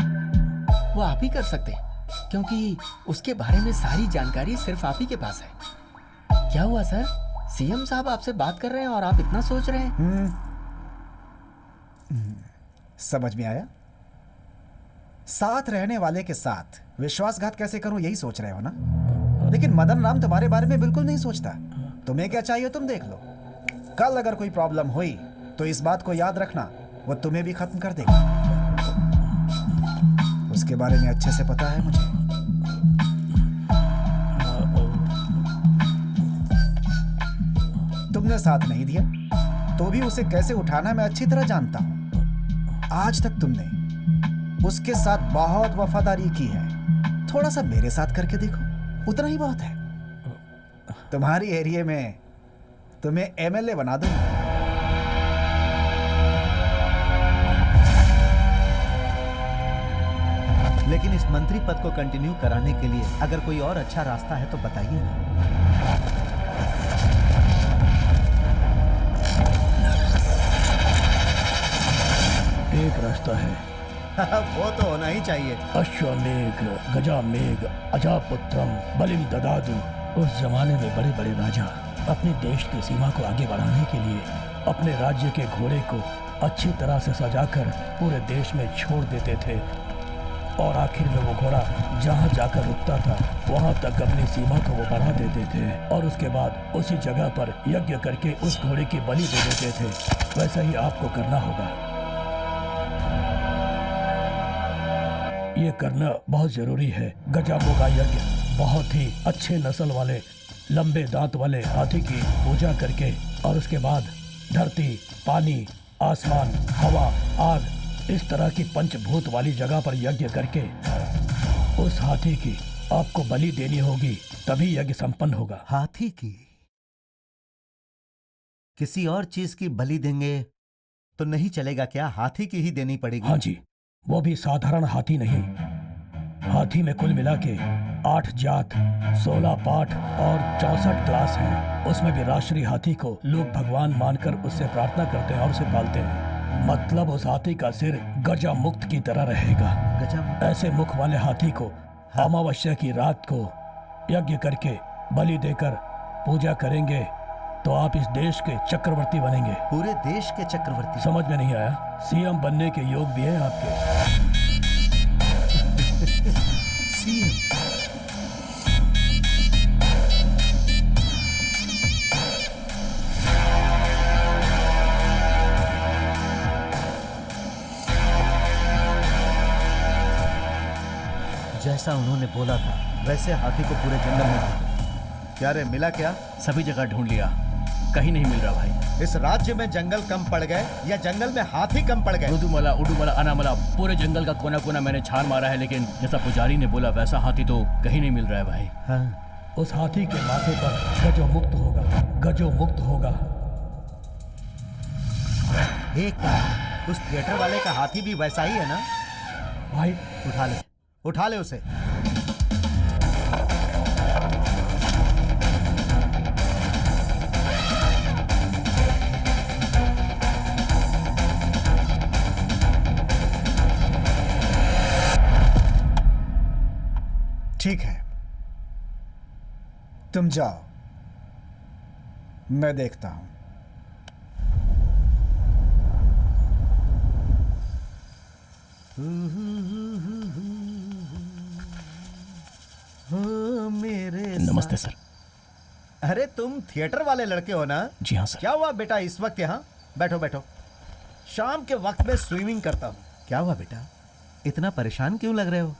वो आप ही कर सकते हैं क्योंकि उसके बारे में सारी जानकारी सिर्फ आप ही के पास है। क्या हुआ सर? सीएम साहब आपसे बात कर रहे हैं और आप इतना सोच रहे हैं? समझ में आया? साथ रहने वाले के साथ विश्वासघात कैसे करूं यही सोच रहे हो ना? लेकिन मदन राम तुम्हारे बारे में बिल्कुल नहीं सोचता। तुम्हें क्या चाहिए तुम देख लो। कल अगर कोई प्रॉब्लम हुई तो इस बात को याद रखना, वो तुम्हें भी खत्म कर देगा। उसके बारे में अच्छे से पता है मुझे। तुमने साथ नहीं दिया तो भी उसे कैसे उठाना मैं अच्छी तरह जानता हूं। आज तक तुमने उसके साथ बहुत वफादारी की है। थोड़ा सा मेरे साथ करके देखो, उतना ही बहुत है। तुम्हारी एरिया में तुम्हें एमएलए बना दूंगा। लेकिन इस मंत्री पद को कंटिन्यू कराने के लिए अगर कोई और अच्छा रास्ता है तो बताइए ना। एक रास्ता है। वो तो होना ही चाहिए। अश्वमेघ गजामेघ अजापुत्रम बलिम ददादु। उस जमाने में बड़े बड़े राजा अपने देश की सीमा को आगे बढ़ाने के लिए अपने राज्य के घोड़े को अच्छी तरह से सजाकर पूरे देश में छोड़ देते थे और आखिर में वो घोड़ा जहाँ जाकर रुकता था वहाँ तक अपनी सीमा को वो बढ़ा देते थे और उसके बाद उसी जगह पर यज्ञ करके उस घोड़े की बलि दे देते थे। वैसा ही आपको करना होगा। ये करना बहुत जरूरी है। गजामोगा यज्ञ बहुत ही अच्छे नस्ल वाले लंबे दांत वाले हाथी की पूजा करके और उसके बाद धरती, पानी, आसमान, हवा, आग, इस तरह की पंचभूत वाली जगह पर यज्ञ करके उस हाथी की आपको बलि देनी होगी, तभी यज्ञ संपन्न होगा। हाथी की? किसी और चीज की बलि देंगे तो नहीं चलेगा क्या? हाथी की ही देनी पड़ेगी? हाँ जी, वो भी साधारण हाथी नहीं। हाथी में कुल मिला के 8 जात, 16 पाठ और 64 क्लास हैं। उसमें भी राष्ट्रीय हाथी को लोग भगवान मानकर उससे प्रार्थना करते हैं और उसे पालते हैं। मतलब उस हाथी का सिर गजा मुक्त की तरह रहेगा। गजा? ऐसे मुख वाले हाथी को अमावस्या की रात को यज्ञ करके बलि देकर पूजा करेंगे तो आप इस देश के चक्रवर्ती बनेंगे। पूरे देश के चक्रवर्ती? समझ में नहीं आया? सीएम बनने के योग भी है आपके। सीएम? जैसा उन्होंने बोला था वैसे हाथी को पूरे जंगल में ढूंढो। क्या रे, मिला क्या? सभी जगह ढूंढ लिया, कहीं नहीं मिल रहा भाई। इस राज्य में जंगल कम पड़ गए या जंगल में हाथी कम पड़ गए? उडुमला उडुमला अनामला पूरे जंगल का कोना कोना मैंने छान मारा है, लेकिन जैसा पुजारी ने बोला वैसा हाथी तो कहीं नहीं मिल रहा है भाई। हाँ। उस हाथी के माथे पर गजो मुक्त होगा, गजो मुक्त होगा। एक बार उस थिएटर वाले का हाथी भी वैसा ही है ना भाई? उठा ले उसे। ठीक है, तुम जाओ, मैं देखता हूं। मेरे नमस्ते सर। अरे तुम थिएटर वाले लड़के हो ना? जी हाँ सर। क्या हुआ बेटा इस वक्त यहाँ? बैठो बैठो। शाम के वक्त में स्विमिंग करता हूँ। क्या हुआ बेटा, इतना परेशान क्यों लग रहे हो?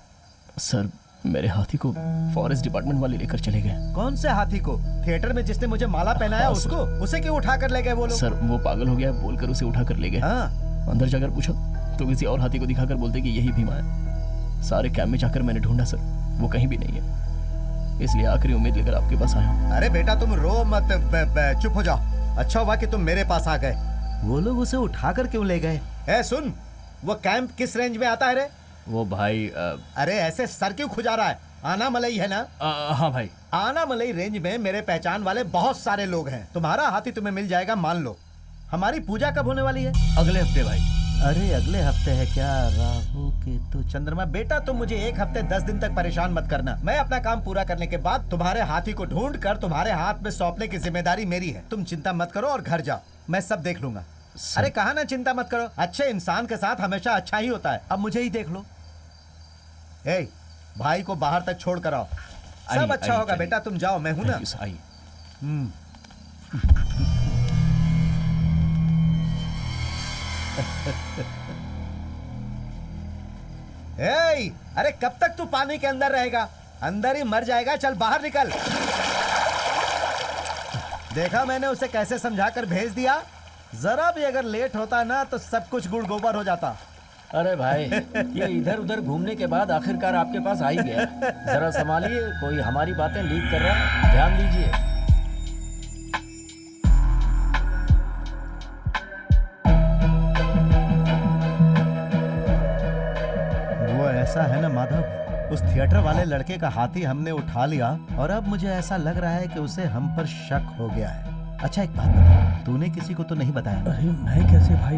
सर मेरे हाथी को फॉरेस्ट डिपार्टमेंट वाले लेकर चले गए। कौन से हाथी को? थिएटर में जिसने मुझे माला पहनाया हाँ, उसको? उसे क्यों उठा कर ले गए वो लोग? सर वो पागल हो गया बोलकर उसे उठा कर ले गए। हाँ। अंदर जाकर पूछा तो किसी और हाथी को दिखाकर बोलते कि यही भीमा है। सारे कैंप में जाकर मैंने ढूंढा सर, वो कहीं भी नहीं है, इसलिए आखिरी उम्मीद लेकर आपके पास आया हूँ। अरे बेटा तुम रो मत, चुप हो जाओ। अच्छा हुआ कि तुम मेरे पास आ गए। वो लोग उसे उठाकर क्यों ले गए? ए सुन, वो कैंप किस रेंज में आता है रे? वो भाई अरे ऐसे सर क्यों खुजा रहा है? आना मलई है ना? हाँ भाई। आना मलई रेंज में मेरे पहचान वाले बहुत सारे लोग हैं। तुम्हारा हाथी तुम्हें मिल जाएगा, मान लो। हमारी पूजा कब होने वाली है? अगले हफ्ते भाई। अरे अगले हफ्ते है क्या? राहु केतु चंद्रमा। बेटा तुम मुझे 1 हफ्ते 10 दिन तक परेशान मत करना। मैं अपना काम पूरा करने के बाद तुम्हारे हाथी को ढूंढ कर तुम्हारे हाथ में सौंपने की जिम्मेदारी मेरी है। तुम चिंता मत करो और घर जाओ, मैं सब देख लूंगा। अरे कहा ना चिंता मत करो। अच्छे इंसान के साथ हमेशा अच्छा ही होता है। अब मुझे ही देख लो। ए, भाई को बाहर तक छोड़ कर आओ। सब अच्छा होगा बेटा, तुम जाओ, मैं हूं ना। ए, अरे कब तक तू पानी के अंदर रहेगा? अंदर ही मर जाएगा। चल बाहर निकल। देखा मैंने उसे कैसे समझाकर भेज दिया। जरा भी अगर लेट होता ना तो सब कुछ गुड़ गोबर हो जाता। अरे भाई, ये इधर उधर घूमने के बाद आखिरकार आपके पास आ ही गया। जरा संभालिए, कोई हमारी बातें लीक कर रहा है, ध्यान दीजिए। वो ऐसा है ना माधव, उस थिएटर वाले लड़के का हाथी हमने उठा लिया और अब मुझे ऐसा लग रहा है कि उसे हम पर शक हो गया है। अच्छा एक बात बता, तूने किसी को तो नहीं बताया? अरे मैं कैसे भाई?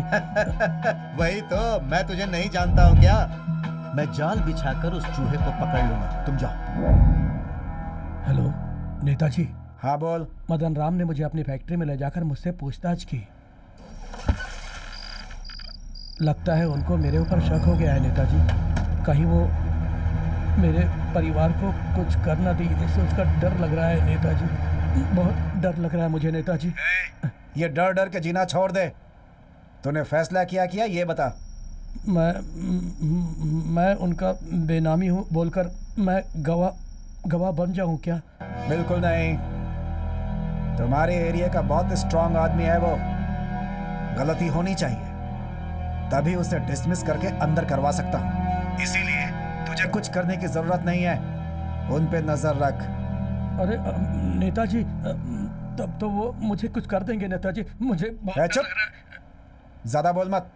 वही तो, मैं तुझे नहीं जानता हूँ क्या? मैं जाल बिछाकर उस चूहे को पकड़ लूंगा, तुम जाओ। हेलो नेताजी। हाँ बोल। मदन राम ने मुझे अपनी फैक्ट्री में ले जाकर मुझसे पूछताछ की। लगता है उनको मेरे ऊपर शक हो गया है नेताजी। कहीं वो मेरे परिवार को कुछ कर ना दी, इससे उसका डर लग रहा है नेताजी। बहुत डर लग रहा है मुझे नेताजी। ये डर डर के जीना छोड़ दे। तूने फैसला किया ये बता। मैं उनका बेनामी हूँ बोलकर मैं गवाह बन जाऊँ क्या? बिल्कुल नहीं। तुम्हारे एरिया का बहुत स्ट्रांग आदमी है वो। गलती होनी चाहिए, तभी उसे डिसमिस करके अंदर करवा सकता हूँ। इसीलिए तुझे कुछ करने की जरूरत नहीं है। उन पे नजर रख। अरे नेताजी, तब तो वो मुझे कुछ कर देंगे नेताजी। मुझे चुप, ज्यादा बोल मत।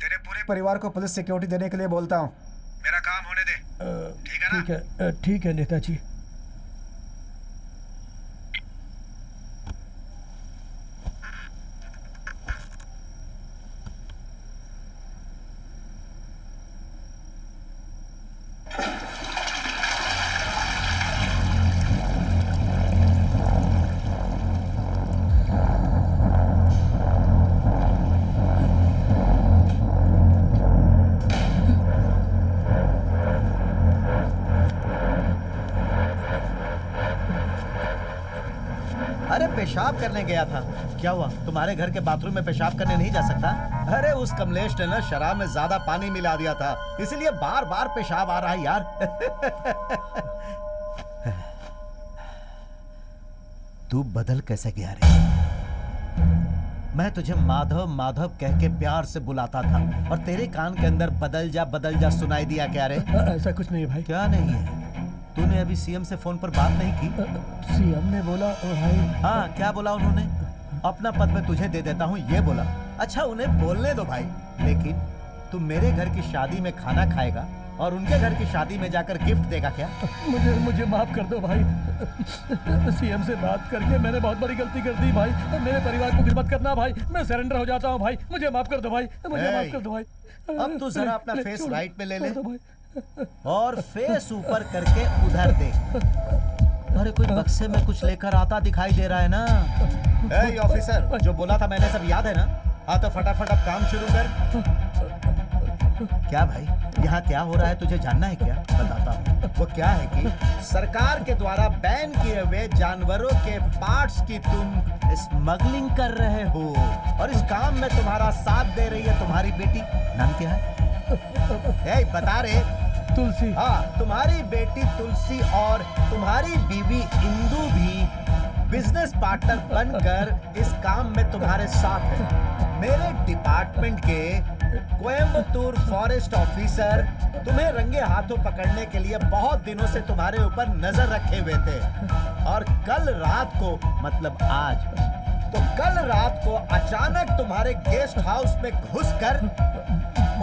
तेरे पूरे परिवार को पुलिस सिक्योरिटी देने के लिए बोलता हूँ। मेरा काम होने दे, ठीक है ना? ठीक है नेताजी। पेशाब करने गया था। क्या हुआ, तुम्हारे घर के बाथरूम में पेशाब करने नहीं जा सकता? अरे उस कमलेश ने ना शराब में ज्यादा पानी मिला दिया था, इसीलिए बार बार पेशाब आ रहा है यार। तू बदल कैसे गया रे? मैं तुझे माधव माधव कह के प्यार से बुलाता था और तेरे कान के अंदर बदल जा सुनाई दिया क्या रे? ऐसा कुछ नहीं है भाई। क्या नहीं है? तूने अभी सीएम से फोन पर बात नहीं की? सीएम ने बोला भाई। हाँ, क्या बोला उन्होंने? अपना पद मैं तुझे दे देता हूँ ये बोला। अच्छा उन्हें बोलने दो भाई, लेकिन तू मेरे घर की शादी में खाना खाएगा और उनके घर की शादी में जाकर गिफ्ट देगा क्या? मुझे माफ कर दो भाई। सीएम से बात करके मैंने बहुत बड़ी गलती कर दी भाई। मेरे परिवार को कुछ मत करना भाई, मैं सरेंडर हो जाता हूँ भाई। मुझे माफ कर दो भाई, मुझे माफ कर दो भाई। अब तू जरा अपना फेस राइट में ले ले और फेस ऊपर करके उधर देख। अरे कोई बक्से में कुछ लेकर आता दिखाई दे रहा है ना? ए ऑफिसर, जो बोला था मैंने सब याद है ना? हाँ तो फटाफट अब काम शुरू कर। क्या भाई, यहाँ क्या हो रहा है तुझे जानना है क्या? बताता हूँ। वो क्या है कि सरकार के द्वारा बैन किए हुए जानवरों के पार्ट्स की तुम स्मगलिंग कर रहे हो और इस काम में तुम्हारा साथ दे रही है तुम्हारी बेटी। नाम क्या है? बता रे। तुलसी। हाँ, तुम्हारी बेटी तुलसी और तुम्हारी बीवी इंदु भी बिजनेस पार्टनर बनकर इस काम में तुम्हारे साथ है। मेरे डिपार्टमेंट के कोयम्बतूर फॉरेस्ट ऑफिसर तुम्हें रंगे हाथों पकड़ने के लिए बहुत दिनों से तुम्हारे ऊपर नजर रखे हुए थे और कल रात को, मतलब आज, तो कल रात को अचानक तुम्हारे गेस्ट हाउस में घुसकर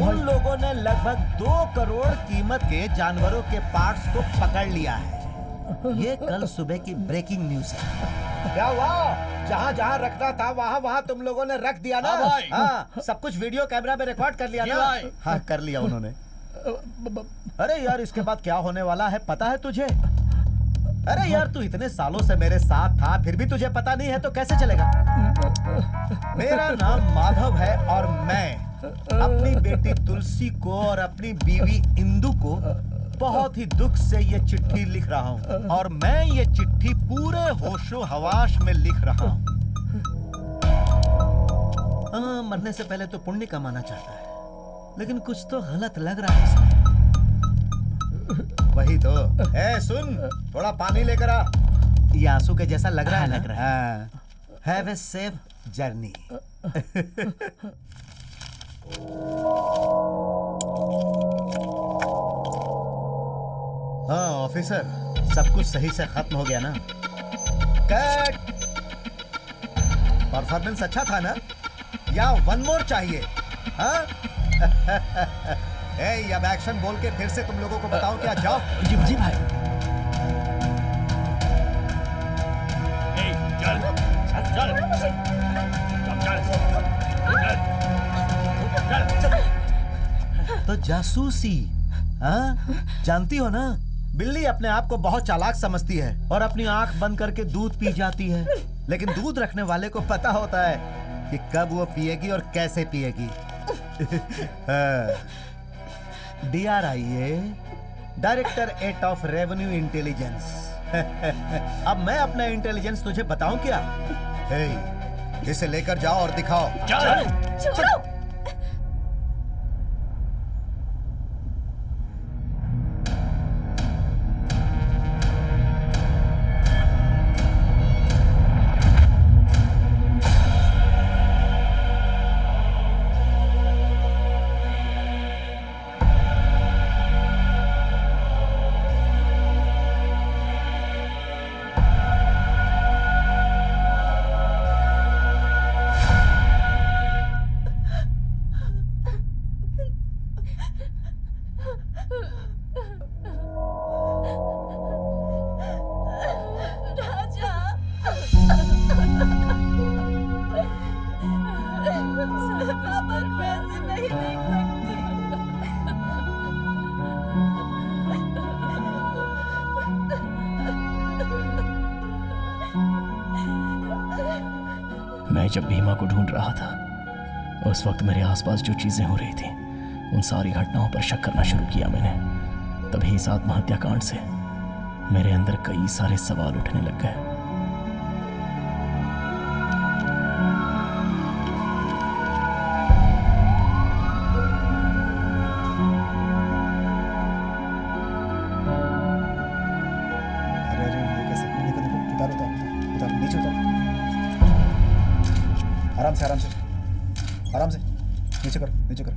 उन लोगों ने लगभग 2 करोड़ कीमत के जानवरों के पार्ट्स को पकड़ लिया है। ये कल सुबह की ब्रेकिंग न्यूज है। क्या हुआ? जहाँ जहाँ रखना था वहाँ वहाँ तुम लोगों ने रख दिया ना? हाँ, सब कुछ वीडियो कैमरा में रिकॉर्ड कर लिया ना? हाँ, कर लिया उन्होंने। अरे यार, इसके बाद क्या होने वाला है पता है तुझे? अरे यार, तू इतने सालों से मेरे साथ था, फिर भी तुझे पता नहीं है तो कैसे चलेगा? मेरा नाम माधव है और मैं अपनी बेटी तुलसी को और अपनी बीवी इंदु को बहुत ही दुख से ये चिट्ठी लिख रहा हूँ और मैं ये चिट्ठी पूरे होशो हवास में लिख रहा हूँ। मरने से पहले तो पुण्य कमाना चाहता है, लेकिन कुछ तो गलत लग रहा है इसमें। वही तो। सुन, थोड़ा पानी लेकर आ। ये आंसू के जैसा लग रहा है, लग रहा है। Have a safe journey. हाँ ऑफिसर, सब कुछ सही से खत्म हो गया ना? कट। परफॉर्मेंस अच्छा था ना? या 1 मोर चाहिए? हाँ? अब एक्शन बोल के फिर से तुम लोगों को बताओ क्या? जाओ। जी भाई। तो जासूसी, हाँ? जानती हो ना, बिल्ली अपने आप को बहुत चालाक समझती है और अपनी आंख बंद करके दूध पी जाती है, लेकिन दूध रखने वाले को पता होता है कि कब वो पिएगी और कैसे पिएगी। DRIA, director 8 of revenue intelligence. अब मैं अपना इंटेलिजेंस तुझे बताऊं क्या? इसे लेकर जाओ और दिखाओ। छोड़ो। मैं जब भीमा को ढूंढ रहा था, उस वक्त मेरे आसपास जो चीजें हो रही थी, उन सारी घटनाओं पर शक करना शुरू किया मैंने। तभी इस आत्महत्या कांड से मेरे अंदर कई सारे सवाल उठने लग गए। आराम से, नीचे करो, नीचे करो।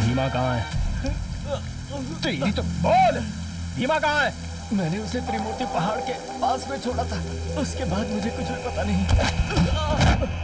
भीमा कहाँ है? तेरी तो बोल, भीमा कहाँ है? मैंने उसे त्रिमूर्ति पहाड़ के पास में छोड़ा था, उसके बाद मुझे कुछ भी पता नहीं।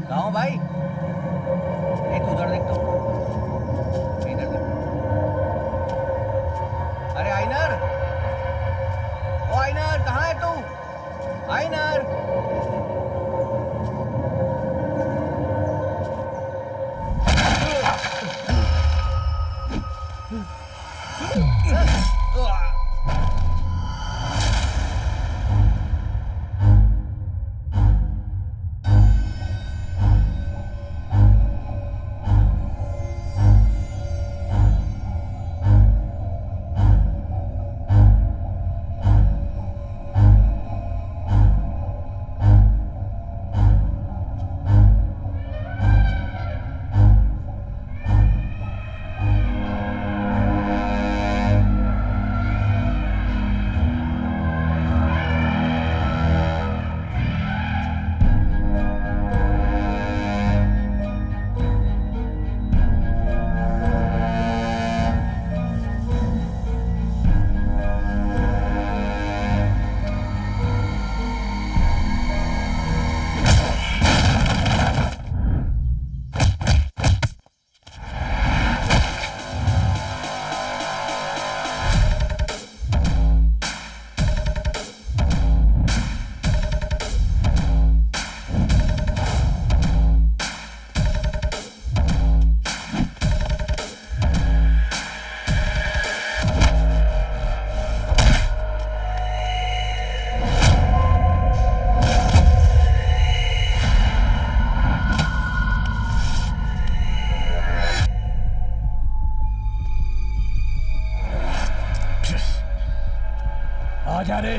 गाँव भाई, एक उधर देख तो, इधर देख। अरे आइनर, ओ आइनर कहाँ है तू? आइनर। जा रे।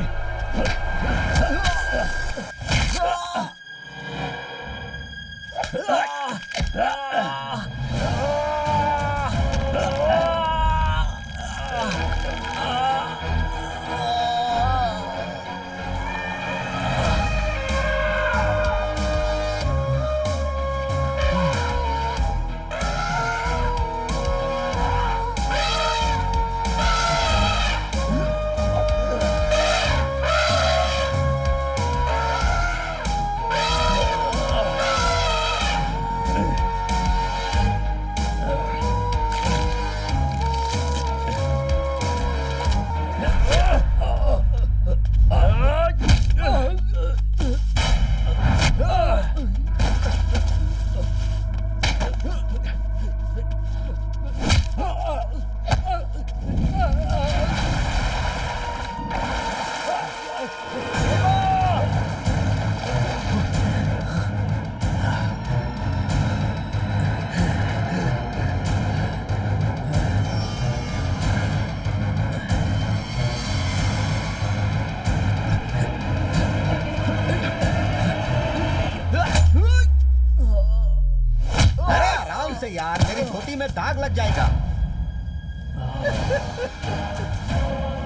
अरे आराम से यार, मेरी धोती में दाग लग जाएगा।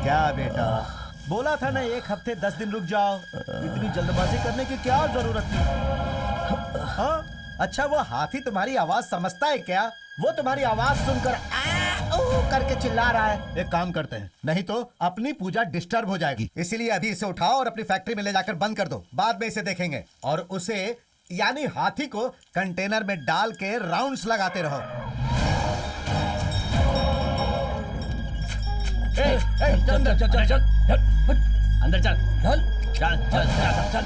क्या बेटा, बोला था ना 1 हफ्ते 10 दिन रुक जाओ। इतनी जल्दबाजी करने की क्या जरूरत थी? हाँ? अच्छा, वो हाथी तुम्हारी आवाज समझता है क्या? वो तुम्हारी आवाज सुनकर आ ओ करके चिल्ला रहा है। एक काम करते हैं, नहीं तो अपनी पूजा डिस्टर्ब हो जाएगी। इसीलिए अभी इसे उठाओ और अपनी फैक्ट्री में ले जाकर बंद कर दो। बाद में इसे देखेंगे। और उसे यानी हाथी को कंटेनर में डाल के राउंड्स लगाते रहो। चल चल चल चल चल अंदर चल चल चल चल चल चल।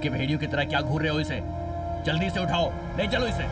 के भेड़ियों की तरह क्या घूर रहे हो? इसे जल्दी से उठाओ, ले चलो इसे।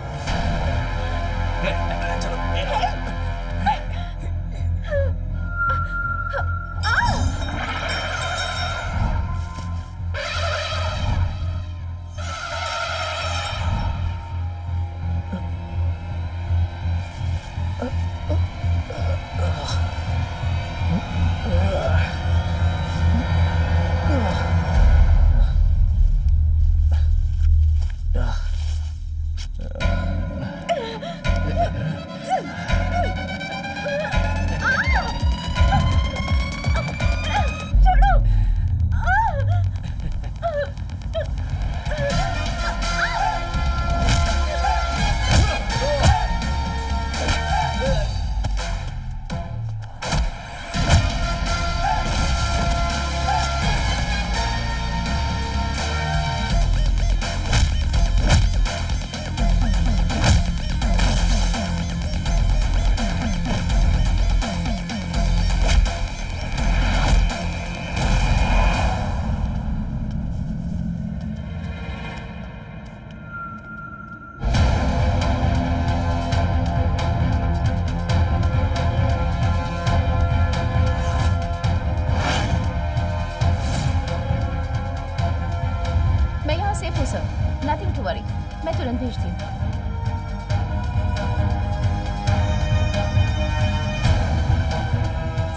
नथिंग टू वरी, मैं तुरंत भेजती हूँ।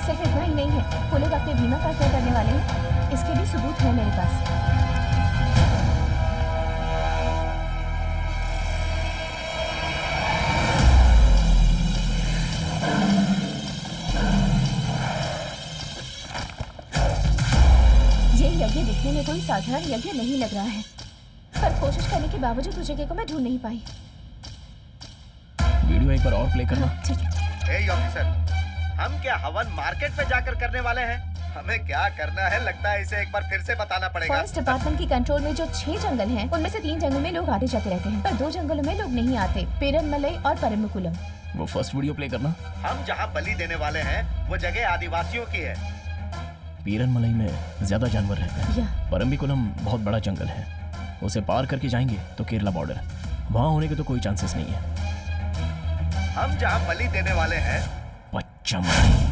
सिर्फ इतना ही नहीं है, वो लोग अपने बीमा का क्या करने वाले हैं, इसके भी सबूत है मेरे पास। ये यज्ञ दिखने में कोई साधारण यज्ञ नहीं लग रहा है, पर कोशिश करने के बावजूद उस जगह को मैं ढूंढ नहीं पाई। वीडियो एक बार और प्ले करना। ठीक है। हे ऑफिसर, हम क्या हवन मार्केट में जाकर करने वाले हैं? हमें क्या करना है लगता है इसे एक बार फिर से बताना पड़ेगा। फॉरेस्ट डिपार्टमेंट की कंट्रोल में जो 6 जंगल हैं, उनमें से 3 जंगल में लोग आते जाते रहते हैं, पर 2 जंगलों में लोग नहीं आते, पेरनमलई और परम्बिकुलम। वो फर्स्ट वीडियो प्ले करना। हम जहाँ बलि देने वाले हैं वो जगह आदिवासियों की है। पीरनमलई में ज्यादा जानवर रहते हैं। परम्बिकुलम बहुत बड़ा जंगल है, उसे पार करके जाएंगे तो केरला बॉर्डर, वहाँ होने के तो कोई चांसेस नहीं है। हम जहाँ बलि देने वाले हैं पच्चमढ़ी।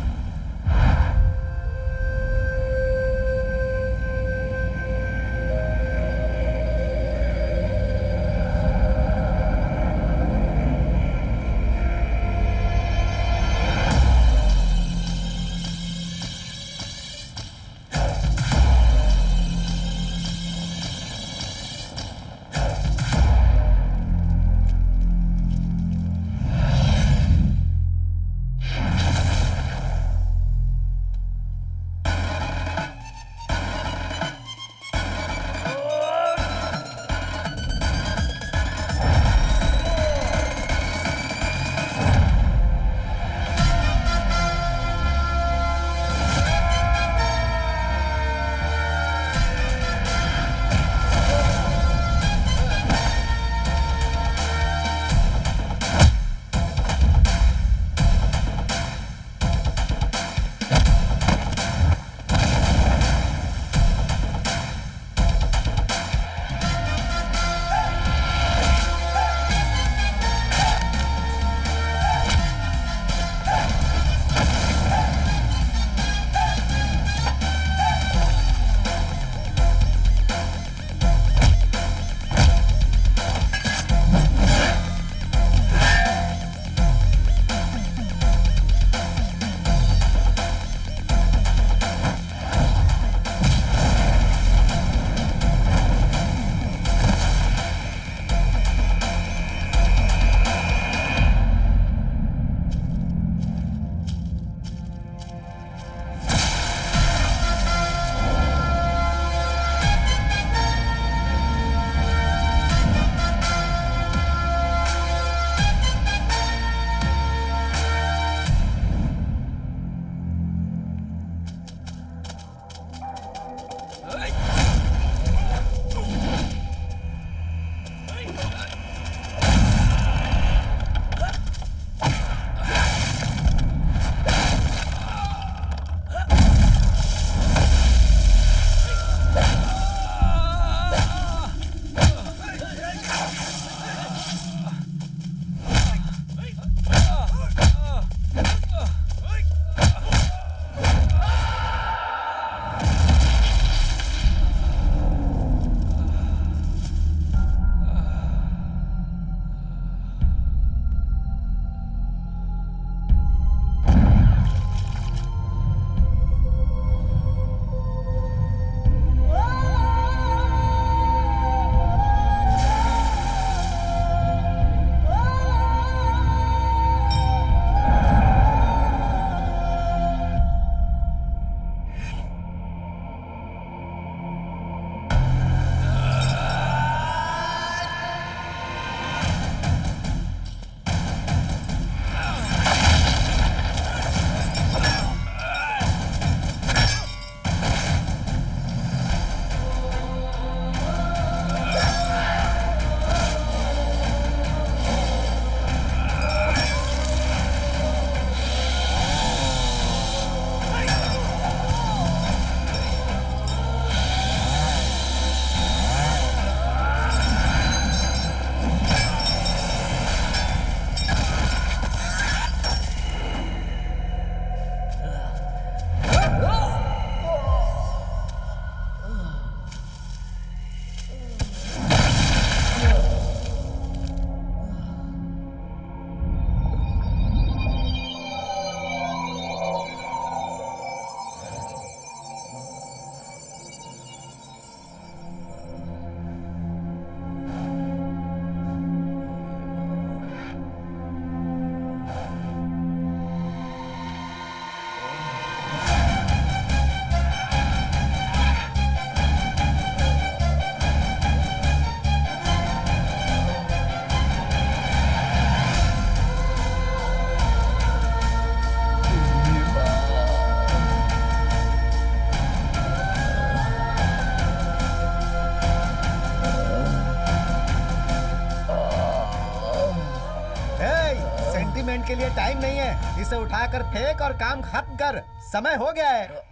के लिए टाइम नहीं है। इसे उठाकर फेंक और काम खत्म कर, समय हो गया है।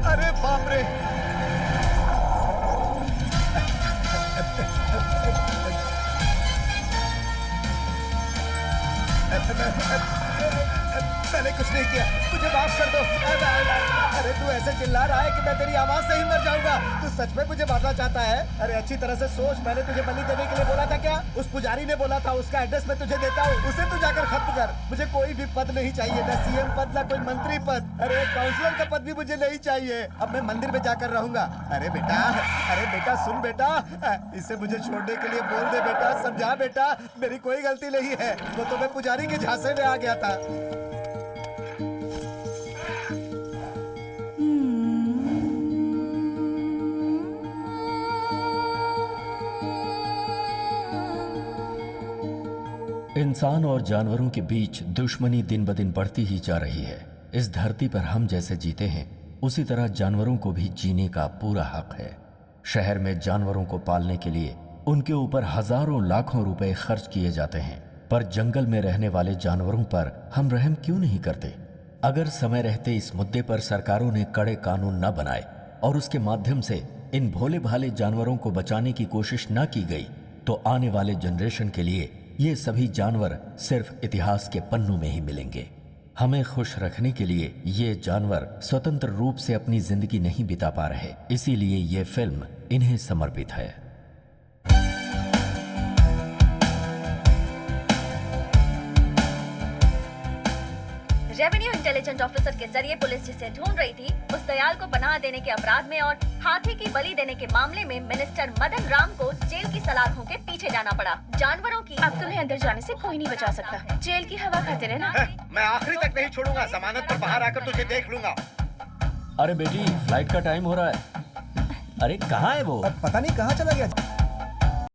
अरे बाप रे! मैंने कुछ नहीं किया, मुझे माफ कर दो। अरे तू ऐसे चिल्ला रहा है कि मैं तेरी आवाज से ही मर जाऊंगा। तू सच में मुझे मारना चाहता है? अरे अच्छी तरह से सोच, मैंने तुझे बलि देने के लिए बोला था क्या? उस पुजारी ने बोला था उसका एड्रेस मैं तुझे देता हूँ, उसे तू जाकर खत्म कर। मुझे कोई भी पद नहीं चाहिए, न सीएम पद, न कोई मंत्री पद। अरे काउंसलर का पद भी मुझे नहीं चाहिए। अब मैं मंदिर में जाकर रहूंगा। अरे बेटा सुन बेटा, इसे मुझे छोड़ने के लिए बोल दे बेटा, समझा बेटा, मेरी कोई गलती नहीं है। वो तो मैं पुजारी के झांसे में आ गया था। इंसान और जानवरों के बीच दुश्मनी दिन ब दिन बढ़ती ही जा रही है। इस धरती पर हम जैसे जीते हैं, उसी तरह जानवरों को भी जीने का पूरा हक है। शहर में जानवरों को पालने के लिए उनके ऊपर हजारों लाखों रुपए खर्च किए जाते हैं, पर जंगल में रहने वाले जानवरों पर हम रहम क्यों नहीं करते? अगर समय रहते इस मुद्दे पर सरकारों ने कड़े कानून न बनाए और उसके माध्यम से इन भोले भाले जानवरों को बचाने की कोशिश न की गई, तो आने वाले जनरेशन के लिए ये सभी जानवर सिर्फ इतिहास के पन्नों में ही मिलेंगे। हमें खुश रखने के लिए ये जानवर स्वतंत्र रूप से अपनी जिंदगी नहीं बिता पा रहे, इसीलिए ये फिल्म इन्हें समर्पित है। रेवेन्यू इंटेलिजेंस ऑफिसर के जरिए पुलिस जिसे ढूंढ रही थी, उस दयाल को पनाह देने के अपराध में और हाथी की बलि देने के मामले में मिनिस्टर मदन राम को जेल की सलाखों के पीछे जाना पड़ा। जानवरों की अब तुम्हें अंदर जाने से कोई नहीं बचा सकता। जेल की हवा खाते रहना। मैं आखिरी तक नहीं छोड़ूंगा, जमानत पर बाहर आकर तुझे देख लूंगा। अरे बेटी, फ्लाइट का टाइम हो रहा है। अरे कहाँ है वो? पता नहीं कहाँ चला गया।